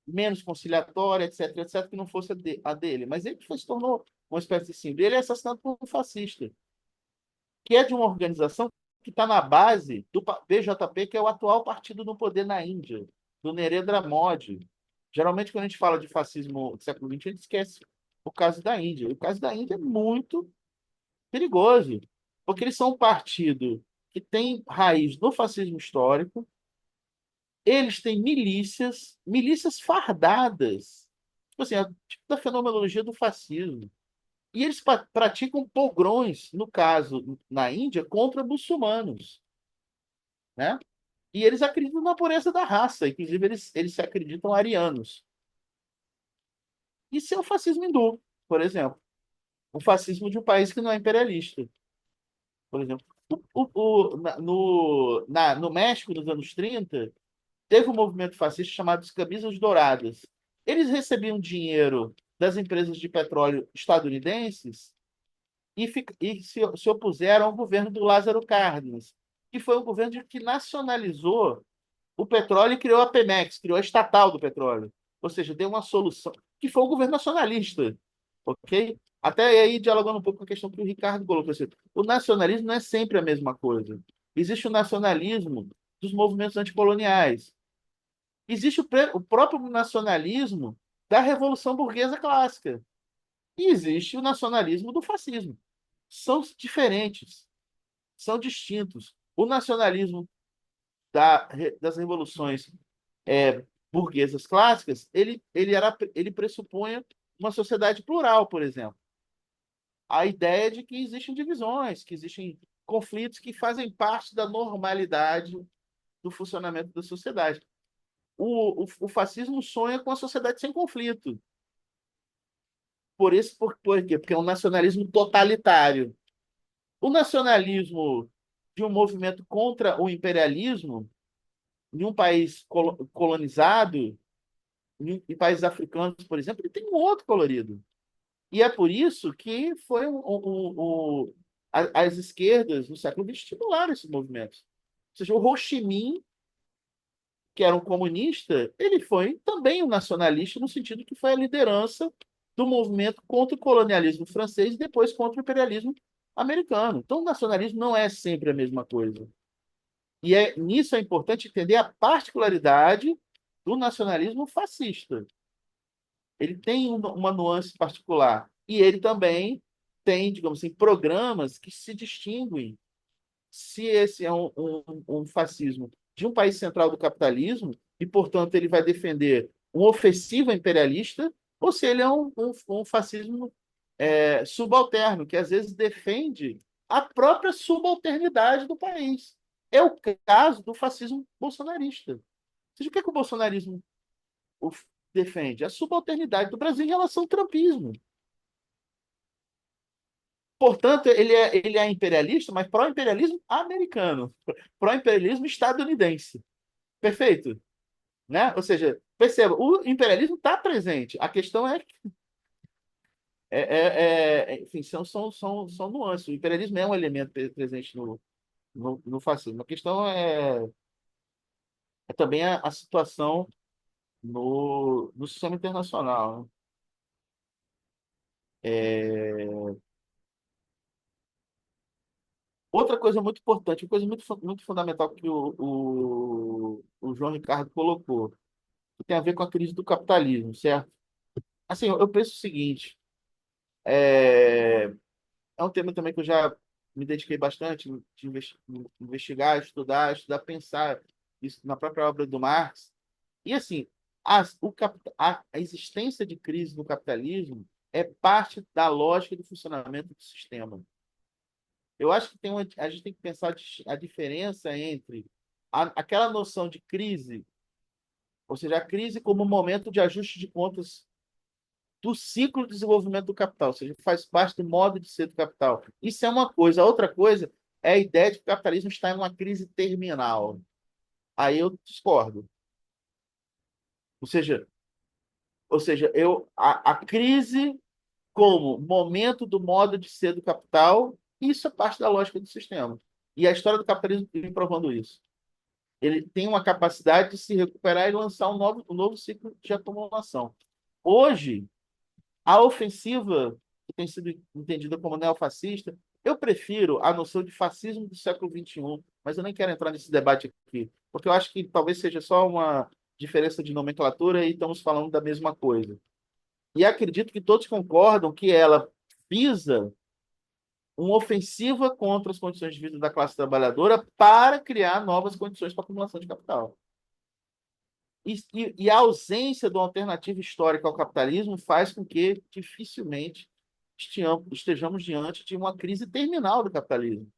menos conciliatória, etc, etc, que não fosse a dele. Mas ele se tornou uma espécie de símbolo. Ele é assassinado por um fascista, que é de uma organização que está na base do BJP, que é o atual partido no poder na Índia, do Narendra Modi. Geralmente, quando a gente fala de fascismo do século XX, a gente esquece o caso da Índia. O caso da Índia é muito perigoso, porque eles são um partido que tem raiz no fascismo histórico, eles têm milícias fardadas, tipo assim, tipo da fenomenologia do fascismo. E eles praticam pogrões, no caso, na Índia, contra muçulmanos, né? E eles acreditam na pureza da raça, inclusive eles se acreditam arianos. Isso é o fascismo hindu, por exemplo. O fascismo de um país que não é imperialista, por exemplo. No México, nos anos 30, teve um movimento fascista chamado os Camisas Douradas. Eles recebiam dinheiro das empresas de petróleo estadunidenses e se opuseram ao governo do Lázaro Cárdenas, que foi um governo que nacionalizou o petróleo e criou a Pemex, criou a estatal do petróleo. Ou seja, deu uma solução, que foi o governo nacionalista. Ok? Até aí, dialogando um pouco com a questão que o Ricardo colocou. Assim, o nacionalismo não é sempre a mesma coisa. Existe o nacionalismo dos movimentos anticoloniais. Existe o próprio nacionalismo da Revolução Burguesa Clássica. E existe o nacionalismo do fascismo. São diferentes, são distintos. O nacionalismo das revoluções burguesas clássicas, ele pressupunha uma sociedade plural, por exemplo. A ideia de que existem divisões, que existem conflitos que fazem parte da normalidade do funcionamento da sociedade. O fascismo sonha com a sociedade sem conflito. Por quê? Porque é um nacionalismo totalitário. O nacionalismo de um movimento contra o imperialismo, em um país colonizado, em países africanos, por exemplo, ele tem um outro colorido. E é por isso que foi as esquerdas no século XX estimularam esses movimentos. Ou seja, o Ho Chi Minh que era um comunista, ele foi também um nacionalista, no sentido que foi a liderança do movimento contra o colonialismo francês e depois contra o imperialismo americano. Então, o nacionalismo não é sempre a mesma coisa. E nisso é importante entender a particularidade do nacionalismo fascista. Ele tem uma nuance particular. E ele também tem, digamos assim, programas que se distinguem se esse é um fascismo de um país central do capitalismo e, portanto, ele vai defender uma ofensiva imperialista, ou se ele é um fascismo subalterno, que às vezes defende a própria subalternidade do país. É o caso do fascismo bolsonarista. Ou seja, o que é que o bolsonarismo o- defende? A subalternidade do Brasil em relação ao trumpismo. Portanto, ele é imperialista, mas pró-imperialismo americano, pró-imperialismo estadunidense. Perfeito? Né? Ou seja, perceba, o imperialismo está presente. A questão enfim, são nuances. O imperialismo é um elemento presente no fascismo. A questão é também a situação no sistema internacional. Né? Outra coisa muito importante, uma coisa muito fundamental que o João Ricardo colocou, que tem a ver com a crise do capitalismo, certo? Assim, eu penso o seguinte, é, é um tema também que eu já me dediquei bastante de investigar, estudar, pensar isso na própria obra do Marx. E assim, a existência de crise no capitalismo é parte da lógica do funcionamento do sistema. Eu acho que a gente tem que pensar a diferença entre aquela noção de crise, ou seja, a crise como um momento de ajuste de contas do ciclo de desenvolvimento do capital, ou seja, faz parte do modo de ser do capital. Isso é uma coisa. A outra coisa é a ideia de que o capitalismo está em uma crise terminal. Aí eu discordo. Ou seja, a crise como momento do modo de ser do capital, isso é parte da lógica do sistema. E a história do capitalismo vem provando isso. Ele tem uma capacidade de se recuperar e lançar um novo ciclo de acumulação. Hoje, a ofensiva, que tem sido entendida como neofascista, eu prefiro a noção de fascismo do século XXI, mas eu nem quero entrar nesse debate aqui, porque eu acho que talvez seja só uma diferença de nomenclatura e estamos falando da mesma coisa. E acredito que todos concordam que ela visa uma ofensiva contra as condições de vida da classe trabalhadora para criar novas condições para acumulação de capital. E a ausência de uma alternativa histórica ao capitalismo faz com que dificilmente estejamos diante de uma crise terminal do capitalismo.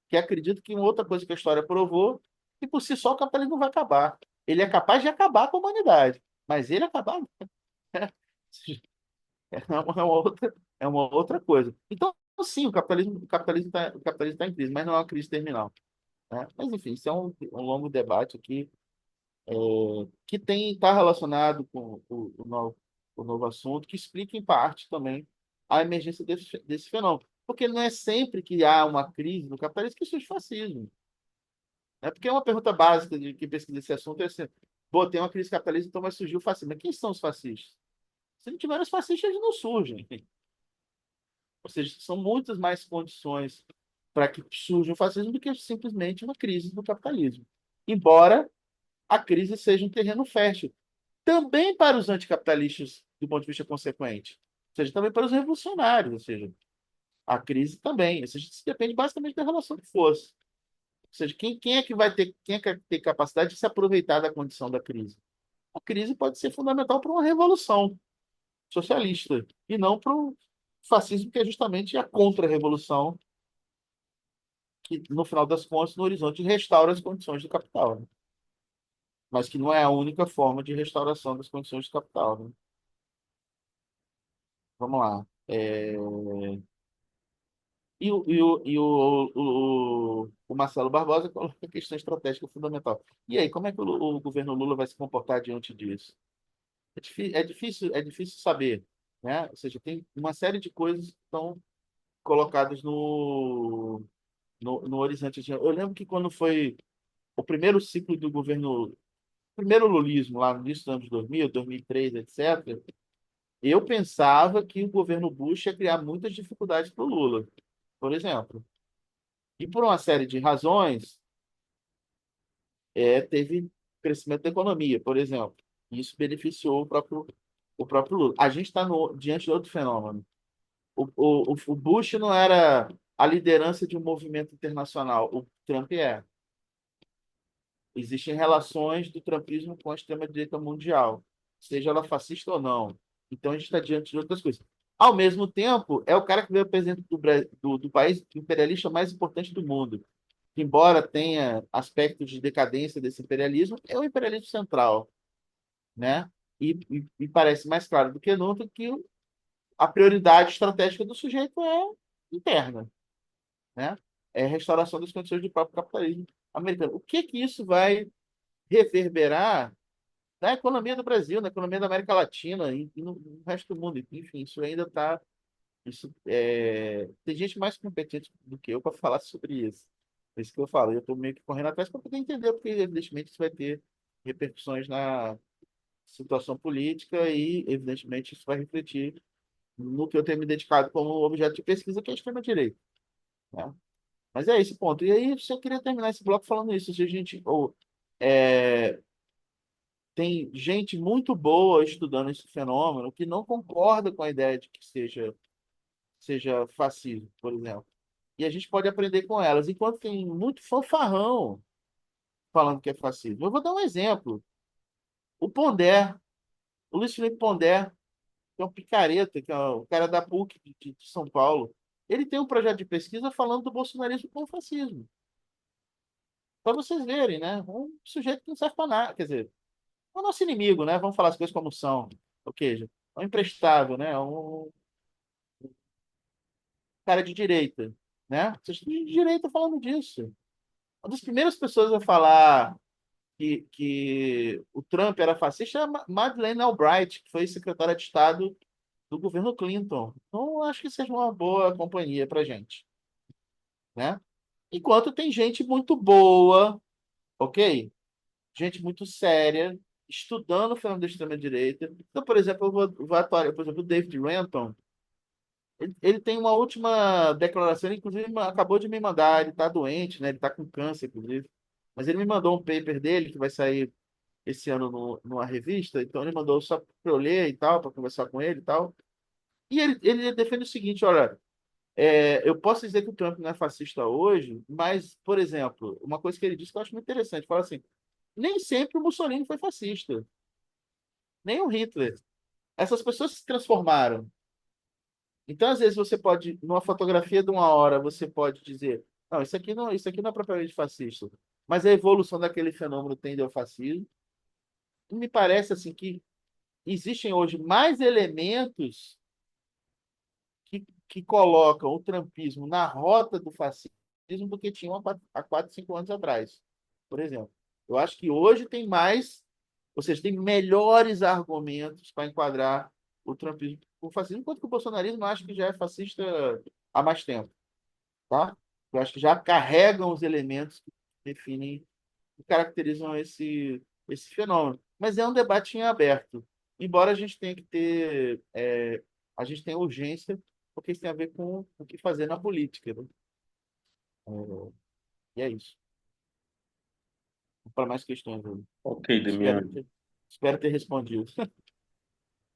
Que acredito que uma outra coisa que a história provou, que por si só o capitalismo não vai acabar. Ele é capaz de acabar com a humanidade, mas ele acabar é uma outra coisa. Então, sim, o capitalismo tá em crise, mas não é uma crise terminal. Né? Mas, enfim, isso é um longo debate aqui que está relacionado com o novo assunto, que explica, em parte, também a emergência desse fenômeno. Porque não é sempre que há uma crise no capitalismo que surge fascismo. Né? Porque é uma pergunta básica de quem pesquisa esse assunto é assim, pô, tem uma crise capitalista, então vai surgir o fascismo. Mas quem são os fascistas? Se não tiver os fascistas, eles não surgem. Ou seja, são muitas mais condições para que surja o fascismo do que simplesmente uma crise do capitalismo. Embora a crise seja um terreno fértil também para os anticapitalistas do ponto de vista consequente, ou seja, também para os revolucionários, ou seja, a crise também, ou seja, isso depende basicamente da relação de força. Ou seja, quem é que vai ter capacidade de se aproveitar da condição da crise? A crise pode ser fundamental para uma revolução socialista e não para o fascismo, que é justamente a contra-revolução, que, no final das contas, no horizonte, restaura as condições do capital, né? Mas que não é a única forma de restauração das condições do capital. Né? Vamos lá. E o Marcelo Barbosa coloca a questão estratégica fundamental. E aí, como é que o governo Lula vai se comportar diante disso? É difícil saber, né? Ou seja, tem uma série de coisas que estão colocadas no horizonte. Eu lembro que quando foi o primeiro ciclo do governo primeiro lulismo, lá no início dos anos 2000, 2003, etc., eu pensava que o governo Bush ia criar muitas dificuldades para o Lula, por exemplo. E por uma série de razões, teve crescimento da economia, por exemplo. Isso beneficiou o próprio Lula. A gente está diante de outro fenômeno. O Bush não era a liderança de um movimento internacional, o Trump é. Existem relações do trumpismo com a extrema-direita mundial, seja ela fascista ou não. Então a gente está diante de outras coisas. Ao mesmo tempo, é o cara que veio presidente do país imperialista mais importante do mundo. Que, embora tenha aspectos de decadência desse imperialismo, é o imperialismo central, né? E parece mais claro do que nunca que a prioridade estratégica do sujeito é interna, né? É a restauração das condições do próprio capitalismo americano. O que que isso vai reverberar na economia do Brasil, na economia da América Latina e no resto do mundo? Enfim, isso ainda está. Tem gente mais competente do que eu para falar sobre isso. É isso que eu falo. Eu estou meio que correndo atrás para poder entender, porque, evidentemente, isso vai ter repercussões na situação política e, evidentemente, isso vai refletir no que eu tenho me dedicado como objeto de pesquisa, que é a extrema-direita, né? Mas é esse ponto. E aí, eu queria terminar esse bloco falando isso. Se a gente, é, tem gente muito boa estudando esse fenômeno que não concorda com a ideia de que seja fascismo, por exemplo. E a gente pode aprender com elas, enquanto tem muito fanfarrão falando que é fascismo. Eu vou dar um exemplo. O Pondé, o Luiz Felipe Pondé, que é um picareta, que é o cara da PUC de São Paulo, ele tem um projeto de pesquisa falando do bolsonarismo como fascismo. Para vocês verem, né? Um sujeito que não serve para nada. Quer dizer, é o nosso inimigo, né? Vamos falar as coisas como são. Ou seja, é um imprestável, né? Um cara de direita, né? Vocês estão de direita falando disso. Uma das primeiras pessoas a falar que o Trump era fascista é a Madeleine Albright, que foi secretária de Estado do governo Clinton. Então, acho que seja uma boa companhia para gente, né? Enquanto tem gente muito boa, ok? Gente muito séria, estudando o fenômeno da extrema-direita. Então, por exemplo, eu vou atuar, por exemplo, o David Renton, ele tem uma última declaração, ele, inclusive, acabou de me mandar, ele está doente, né? Ele está com câncer, inclusive. Mas ele me mandou um paper dele, que vai sair esse ano numa revista, então ele mandou só para eu ler e tal, para conversar com ele e tal. E ele defende o seguinte: olha, eu posso dizer que o Trump não é fascista hoje, mas, por exemplo, uma coisa que ele disse que eu acho muito interessante, fala assim, nem sempre o Mussolini foi fascista, nem o Hitler. Essas pessoas se transformaram. Então, às vezes, você pode, numa fotografia de uma hora, você pode dizer, não, isso aqui não é propriamente fascista, mas a evolução daquele fenômeno tende ao fascismo. E me parece assim que existem hoje mais elementos que colocam o trumpismo na rota do fascismo do que tinham há 4, 5 anos atrás, por exemplo. Eu acho que hoje tem mais, ou seja, tem melhores argumentos para enquadrar o trumpismo com o fascismo, enquanto que o bolsonarismo eu acho que já é fascista há mais tempo, tá? Eu acho que já carregam os elementos que definem, que caracterizam esse fenômeno. Mas é um debate em aberto. Embora a gente tenha que ter, a gente tenha urgência, porque isso tem a ver com o que fazer na política, né? E é isso. Para mais questões, eu Ok, espero Demian, ter, espero ter respondido.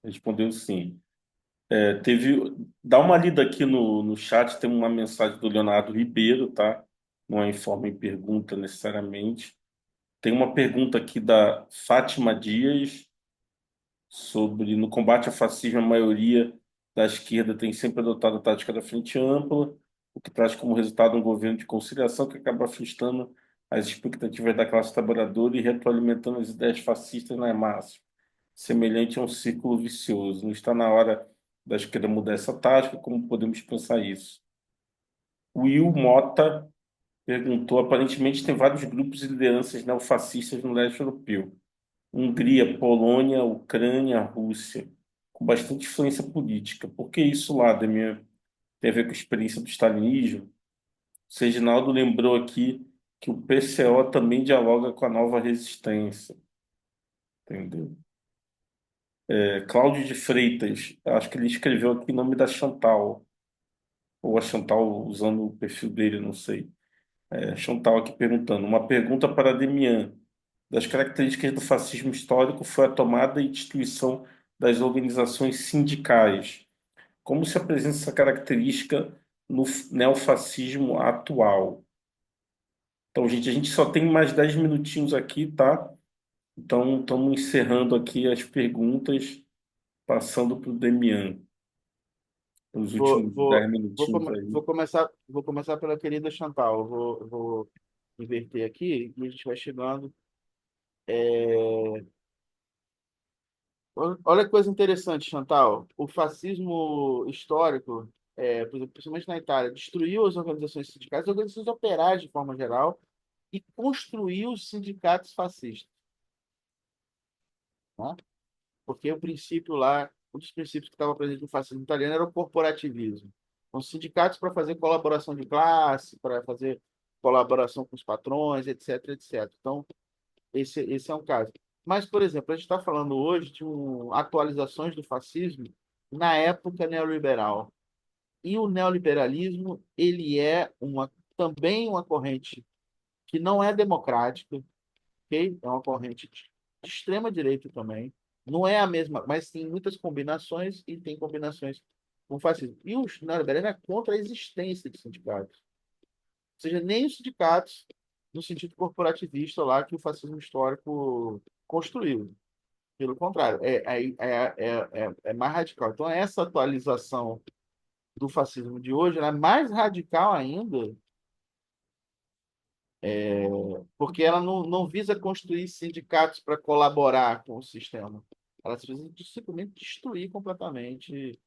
respondeu sim. Dá uma lida aqui no chat, tem uma mensagem do Leonardo Ribeiro, tá? Não é em forma de pergunta necessariamente. Tem uma pergunta aqui da Fátima Dias sobre no combate ao fascismo, a maioria da esquerda tem sempre adotado a tática da frente ampla, o que traz como resultado um governo de conciliação que acaba frustrando as expectativas da classe trabalhadora e retroalimentando as ideias fascistas nas massas, semelhante a um círculo vicioso. Não está na hora da esquerda mudar essa tática? Como podemos pensar isso? Will Mota perguntou: aparentemente tem vários grupos e lideranças neofascistas no leste europeu. Hungria, Polônia, Ucrânia, Rússia, com bastante influência política. Por que isso lá, Demian? Tem a ver com a experiência do stalinismo? O Reginaldo lembrou aqui que o PCO também dialoga com a nova resistência. Entendeu? Cláudio de Freitas, acho que ele escreveu aqui o nome da Chantal, ou a Chantal usando o perfil dele, não sei. Chantal aqui perguntando, uma pergunta para Demian. Das características do fascismo histórico foi a tomada e destruição das organizações sindicais. Como se apresenta essa característica no neofascismo atual? Então, gente, a gente só tem mais 10 minutinhos aqui, tá? Então, estamos encerrando aqui as perguntas, passando para o Demian, os Vou, últimos vou, 10 minutinhos aí. vou começar pela querida Chantal. Vou inverter aqui e a gente vai chegando. Olha que coisa interessante, Chantal. O fascismo histórico, por exemplo, principalmente na Itália, destruiu as organizações sindicais, as organizações operárias de forma geral, e construiu os sindicatos fascistas, né? Porque o princípio lá, um dos princípios que estava presente no fascismo italiano era o corporativismo. Então, sindicatos para fazer colaboração de classe, para fazer colaboração com os patrões, etc, etc. Então, esse é um caso. Mas, por exemplo, a gente está falando hoje de atualizações do fascismo na época neoliberal. E o neoliberalismo, ele é também uma corrente que não é democrática, ok? É uma corrente de extrema direita também. Não é a mesma, mas tem muitas combinações e tem combinações com o fascismo. E o neoliberalismo é contra a existência de sindicatos. Ou seja, nem os sindicatos no sentido corporativista lá que o fascismo histórico construiu. Pelo contrário, é mais radical. Então, essa atualização do fascismo de hoje ela é mais radical ainda, porque ela não visa construir sindicatos para colaborar com o sistema. Ela visa simplesmente destruir completamente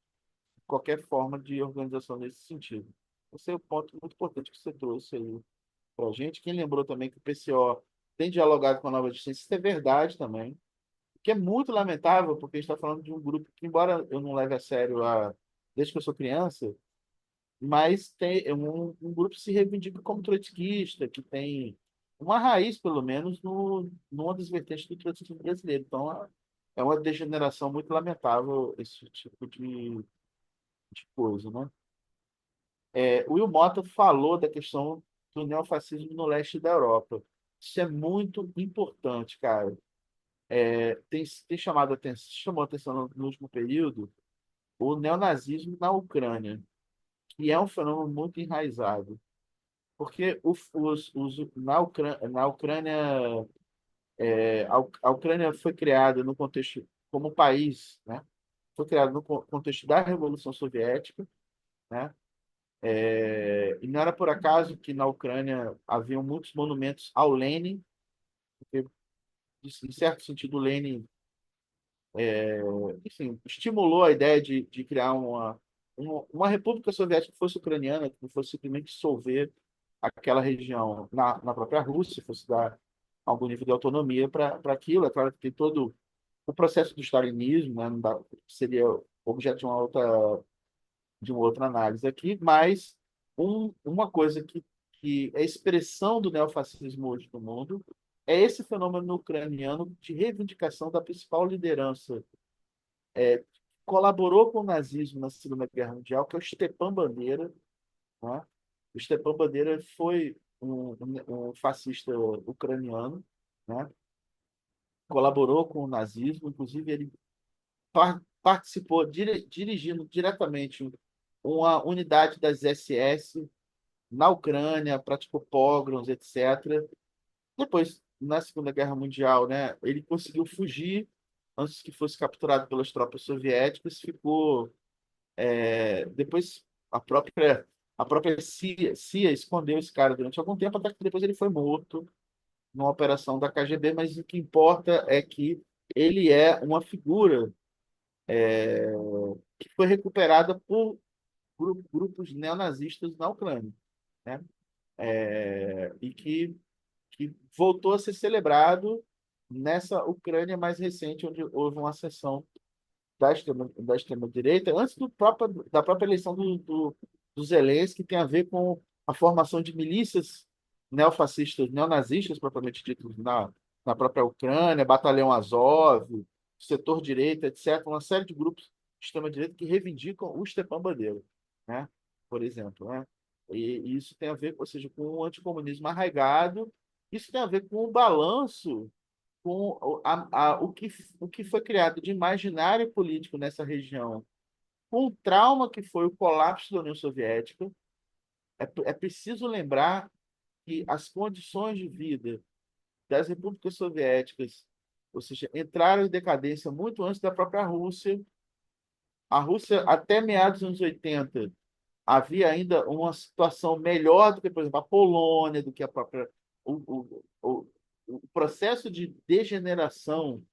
qualquer forma de organização nesse sentido. Esse é o ponto muito importante que você trouxe aí para a gente. Quem lembrou também que o PCO tem dialogado com a Nova Justiça, isso é verdade também, que é muito lamentável, porque a gente está falando de um grupo que, embora eu não leve a sério desde que eu sou criança, mas tem um grupo que se reivindica como trotskista, que tem uma raiz, pelo menos, numa das vertentes do trotskismo brasileiro. Então, é uma degeneração muito lamentável esse tipo de coisa, né? O Will Motta falou da questão do neofascismo no leste da Europa. Isso é muito importante, cara. Tem chamou a atenção no último período o neonazismo na Ucrânia, que é um fenômeno muito enraizado. Porque na Ucrânia, a Ucrânia foi criada no contexto, como país, né? Foi criada no contexto da Revolução Soviética, né? E não era por acaso que na Ucrânia haviam muitos monumentos ao Lenin, porque, em certo sentido, o Lenin, enfim, estimulou a ideia de criar uma república soviética que fosse ucraniana, que não fosse simplesmente dissolver aquela região na própria Rússia, fosse dar algum nível de autonomia para aquilo. É claro que tem todo o processo do stalinismo, né, não seria objeto de uma outra análise aqui, mas uma coisa que é a expressão do neofascismo hoje no mundo é esse fenômeno ucraniano de reivindicação da principal liderança. Colaborou com o nazismo na Segunda Guerra Mundial, que é o Stepan Bandeira, né? O Stepan Bandeira foi um fascista ucraniano, né? Colaborou com o nazismo, inclusive ele participou dirigindo diretamente uma unidade das SS na Ucrânia, praticou pogroms, etc. Depois, na Segunda Guerra Mundial, né, ele conseguiu fugir antes que fosse capturado pelas tropas soviéticas, ficou depois a própria CIA escondeu esse cara durante algum tempo, até que depois ele foi morto numa operação da KGB, mas o que importa é que ele é uma figura que foi recuperada por grupos neonazistas na Ucrânia, né? E que voltou a ser celebrado nessa Ucrânia mais recente, onde houve uma ascensão da extrema-direita, antes da própria eleição do Zelensky, que tem a ver com a formação de milícias neofascistas, neonazistas, propriamente ditas, na própria Ucrânia, Batalhão Azov, Setor Direita, etc., uma série de grupos de extrema-direita que reivindicam o Stepan Bandeira, né? Por exemplo, né? E isso tem a ver, ou seja, com o anticomunismo arraigado, isso tem a ver com o balanço, com o que foi criado de imaginário político nessa região, com o trauma que foi o colapso da União Soviética. É preciso lembrar que as condições de vida das repúblicas soviéticas, ou seja, entraram em decadência muito antes da própria Rússia. A Rússia, até meados dos anos 80, havia ainda uma situação melhor do que, por exemplo, a Polônia, do que a própria. O processo de degeneração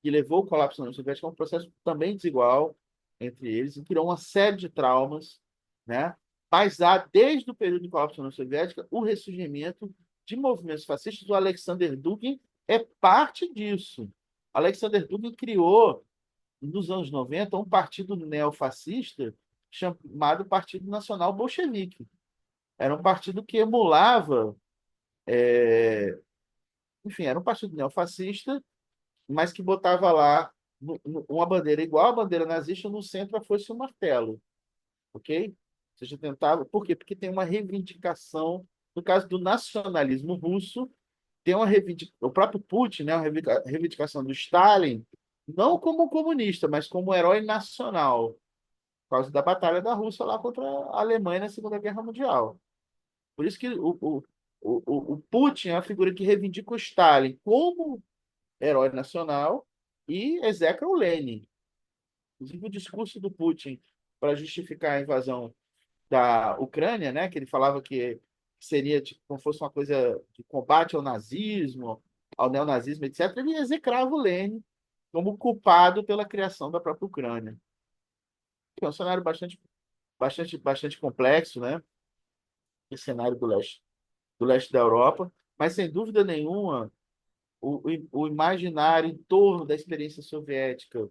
que levou ao colapso da União Soviética é um processo também desigual entre eles, e criou uma série de traumas, né? Mas há, desde o período do colapso da União Soviética, o ressurgimento de movimentos fascistas. O Alexander Dugin é parte disso. Alexander Dugin criou, nos anos 90, um partido neofascista chamado Partido Nacional Bolchevique. Era um partido que emulava, enfim, era um partido neofascista, mas que botava lá uma bandeira igual à bandeira nazista, no centro a foice e o martelo, ok? Ou seja, tentava. Por quê? Porque tem uma reivindicação, no caso do nacionalismo russo, tem uma reivindicação, o próprio Putin, né, uma reivindicação do Stalin, não como comunista, mas como herói nacional, por causa da batalha da Rússia lá contra a Alemanha na Segunda Guerra Mundial. Por isso que o Putin é uma figura que reivindica o Stalin como herói nacional e execra o Lenin. Inclusive, o discurso do Putin para justificar a invasão da Ucrânia, né, que ele falava que seria tipo, como fosse uma coisa de combate ao nazismo, ao neonazismo, etc., ele execrava o Lenin como culpado pela criação da própria Ucrânia. Que é um cenário bastante complexo, né? Esse cenário do leste da Europa, mas sem dúvida nenhuma o imaginário em torno da experiência soviética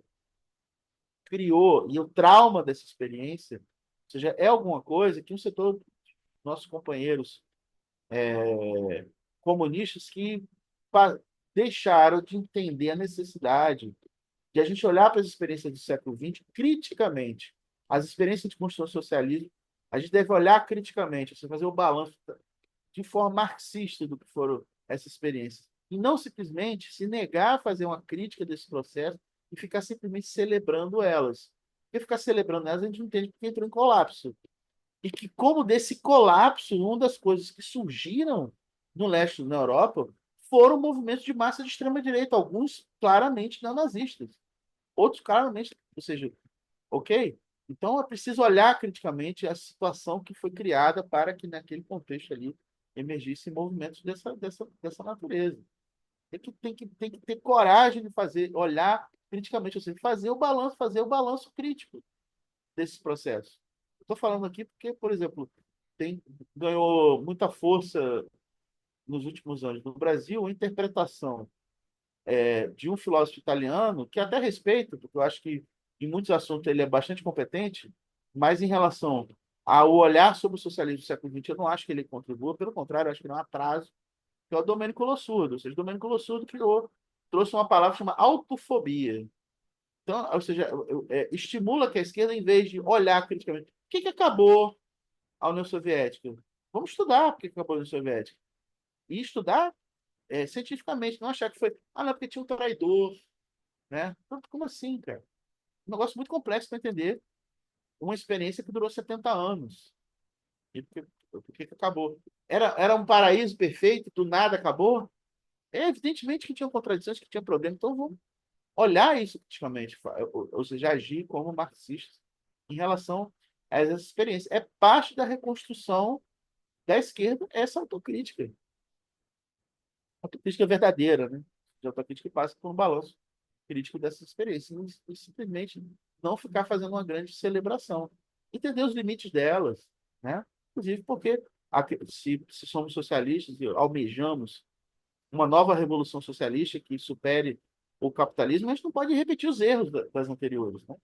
criou, e o trauma dessa experiência, ou seja, é alguma coisa que um setor, nossos companheiros comunistas, que deixaram de entender a necessidade de a gente olhar para as experiências do século XX criticamente. As experiências de construção do socialismo, a gente deve olhar criticamente, você fazer o balanço de forma marxista do que foram essas experiências. E não simplesmente se negar a fazer uma crítica desse processo e ficar simplesmente celebrando elas. Porque ficar celebrando elas, a gente não entende porque entrou em colapso. E que, como desse colapso, uma das coisas que surgiram no leste da Europa foram movimentos de massa de extrema-direita, alguns claramente neonazistas, outros claramente, ou seja, ok? Então é preciso olhar criticamente a situação que foi criada para que, naquele contexto ali, emergissem movimentos dessa natureza. Tem que ter coragem de fazer, olhar criticamente, ou seja, fazer o balanço crítico desses processos. Estou falando aqui porque, por exemplo, ganhou muita força nos últimos anos no Brasil a interpretação de um filósofo italiano, que até respeito, porque eu acho que em muitos assuntos ele é bastante competente, mas em relação ao olhar sobre o socialismo do século XX, eu não acho que ele contribua, pelo contrário, eu acho que ele é um atraso, que é o Domênico Lossurdo. Ou seja, o Domênico Lossurdo trouxe uma palavra chamada autofobia. Então, ou seja, estimula que a esquerda, em vez de olhar criticamente, o que acabou a União Soviética? Vamos estudar por que acabou a União Soviética. E estudar cientificamente, não achar que foi, não, porque tinha um traidor, né? Então, como assim, cara? Um negócio muito complexo para entender uma experiência que durou 70 anos. E por que acabou? Era um paraíso perfeito, do nada acabou? É evidentemente que tinha contradições, que tinha problema, então vamos olhar isso criticamente, ou seja, agir como marxistas em relação a essa experiência. É parte da reconstrução da esquerda essa autocrítica. Autocrítica verdadeira, né? De autocrítica que passa por um balanço crítico dessas experiências e simplesmente não ficar fazendo uma grande celebração. Entender os limites delas, né? Inclusive porque se somos socialistas e almejamos uma nova revolução socialista que supere o capitalismo, a gente não pode repetir os erros das anteriores, né?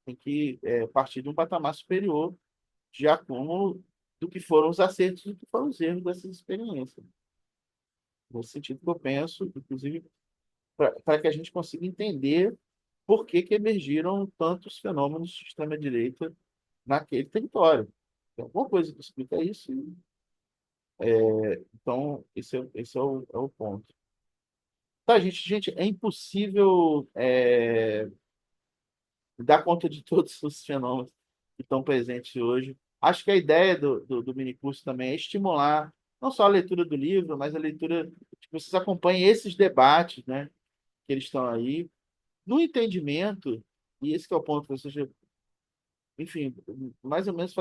Tem que partir de um patamar superior de acúmulo do que foram os acertos e do que foram os erros dessas experiências. Nesse sentido que eu penso, inclusive, para que a gente consiga entender por que que emergiram tantos fenômenos de extrema-direita naquele território. Tem alguma coisa que explica isso. Então, esse é o ponto. Tá, gente, é impossível dar conta de todos os fenômenos que estão presentes hoje. Acho que a ideia do minicurso também é estimular não só a leitura do livro, mas a leitura que vocês acompanhem esses debates, né, que eles estão aí, no entendimento, e esse que é o ponto, ou seja, enfim, mais ou menos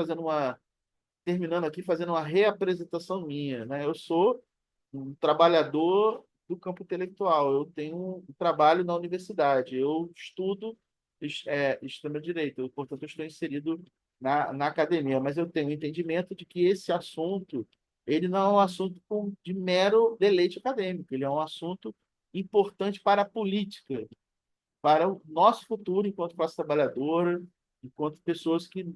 terminando aqui, fazendo uma reapresentação minha, né? Eu sou um trabalhador do campo intelectual, eu tenho um trabalho na universidade, eu estudo extrema-direita, portanto, eu estou inserido na academia, mas eu tenho o entendimento de que esse assunto, ele não é um assunto de mero deleite acadêmico, ele é um assunto importante para a política, para o nosso futuro enquanto classe trabalhadora, enquanto pessoas que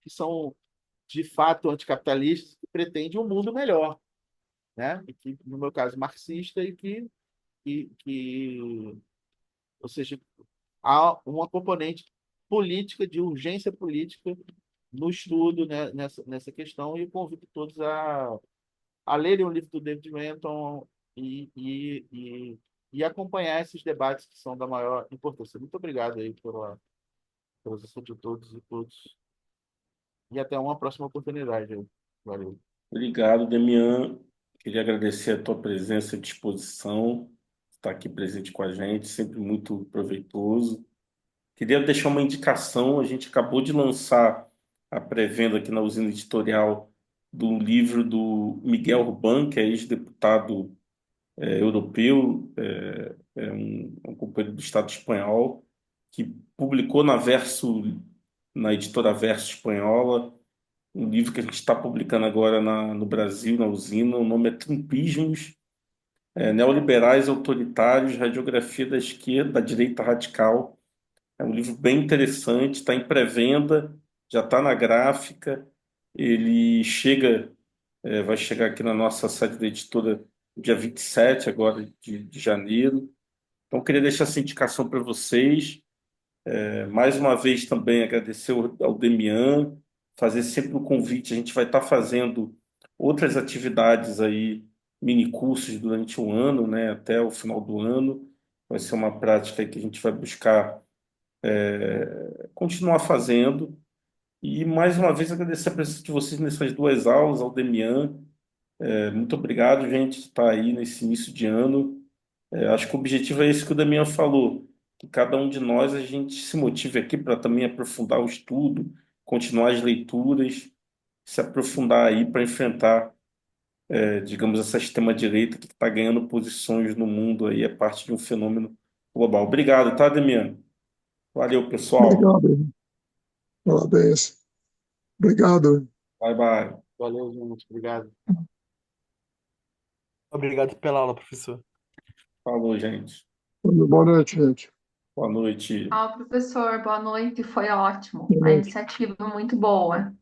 são de fato anticapitalistas, que pretendem um mundo melhor, né? E que, no meu caso, marxista, e que, ou seja, há uma componente política, de urgência política no estudo, né, nessa questão, e eu convido todos a lerem o livro do David Renton e acompanhar esses debates que são da maior importância. Muito obrigado aí pela atenção de todos e todos, e até uma próxima oportunidade aí. Valeu. Obrigado, Demian. Queria agradecer a tua presença e disposição, estar aqui presente com a gente, sempre muito proveitoso. Queria deixar uma indicação, a gente acabou de lançar a pré-venda aqui na Usina Editorial do livro do Miguel Ruban, que é ex-deputado europeu, é um companheiro do Estado espanhol, que publicou na editora Verso espanhola, um livro que a gente está publicando agora no Brasil, na Usina. O nome é Trumpismos, Neoliberais Autoritários, Radiografia da Esquerda, da Direita Radical. É um livro bem interessante, está em pré-venda, já está na gráfica. Ele vai chegar aqui na nossa sede da editora dia 27 agora de janeiro. Então, eu queria deixar essa indicação para vocês. Mais uma vez também agradecer ao Demian, fazer sempre o convite. A gente vai estar fazendo outras atividades aí, mini cursos durante o ano, né, até o final do ano. Vai ser uma prática aí que a gente vai buscar continuar fazendo. E mais uma vez agradecer a presença de vocês nessas duas aulas, ao Demian. Muito obrigado, gente, por estar aí nesse início de ano. Acho que o objetivo é esse que o Damian falou, que cada um de nós a gente se motive aqui para também aprofundar o estudo, continuar as leituras, se aprofundar aí para enfrentar, digamos, essa extrema-direita que está ganhando posições no mundo aí, é parte de um fenômeno global. Obrigado, tá, Damian? Valeu, pessoal. Obrigado. Parabéns. Obrigado. Bye, bye. Valeu, gente. Obrigado. Obrigado pela aula, professor. Falou, gente. Boa noite, gente. Boa noite. Professor, boa noite, foi ótimo. Boa A noite. iniciativa muito boa.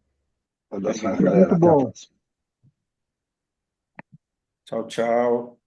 Saudações, Foi galera. muito Até a bom. próxima. Tchau, tchau.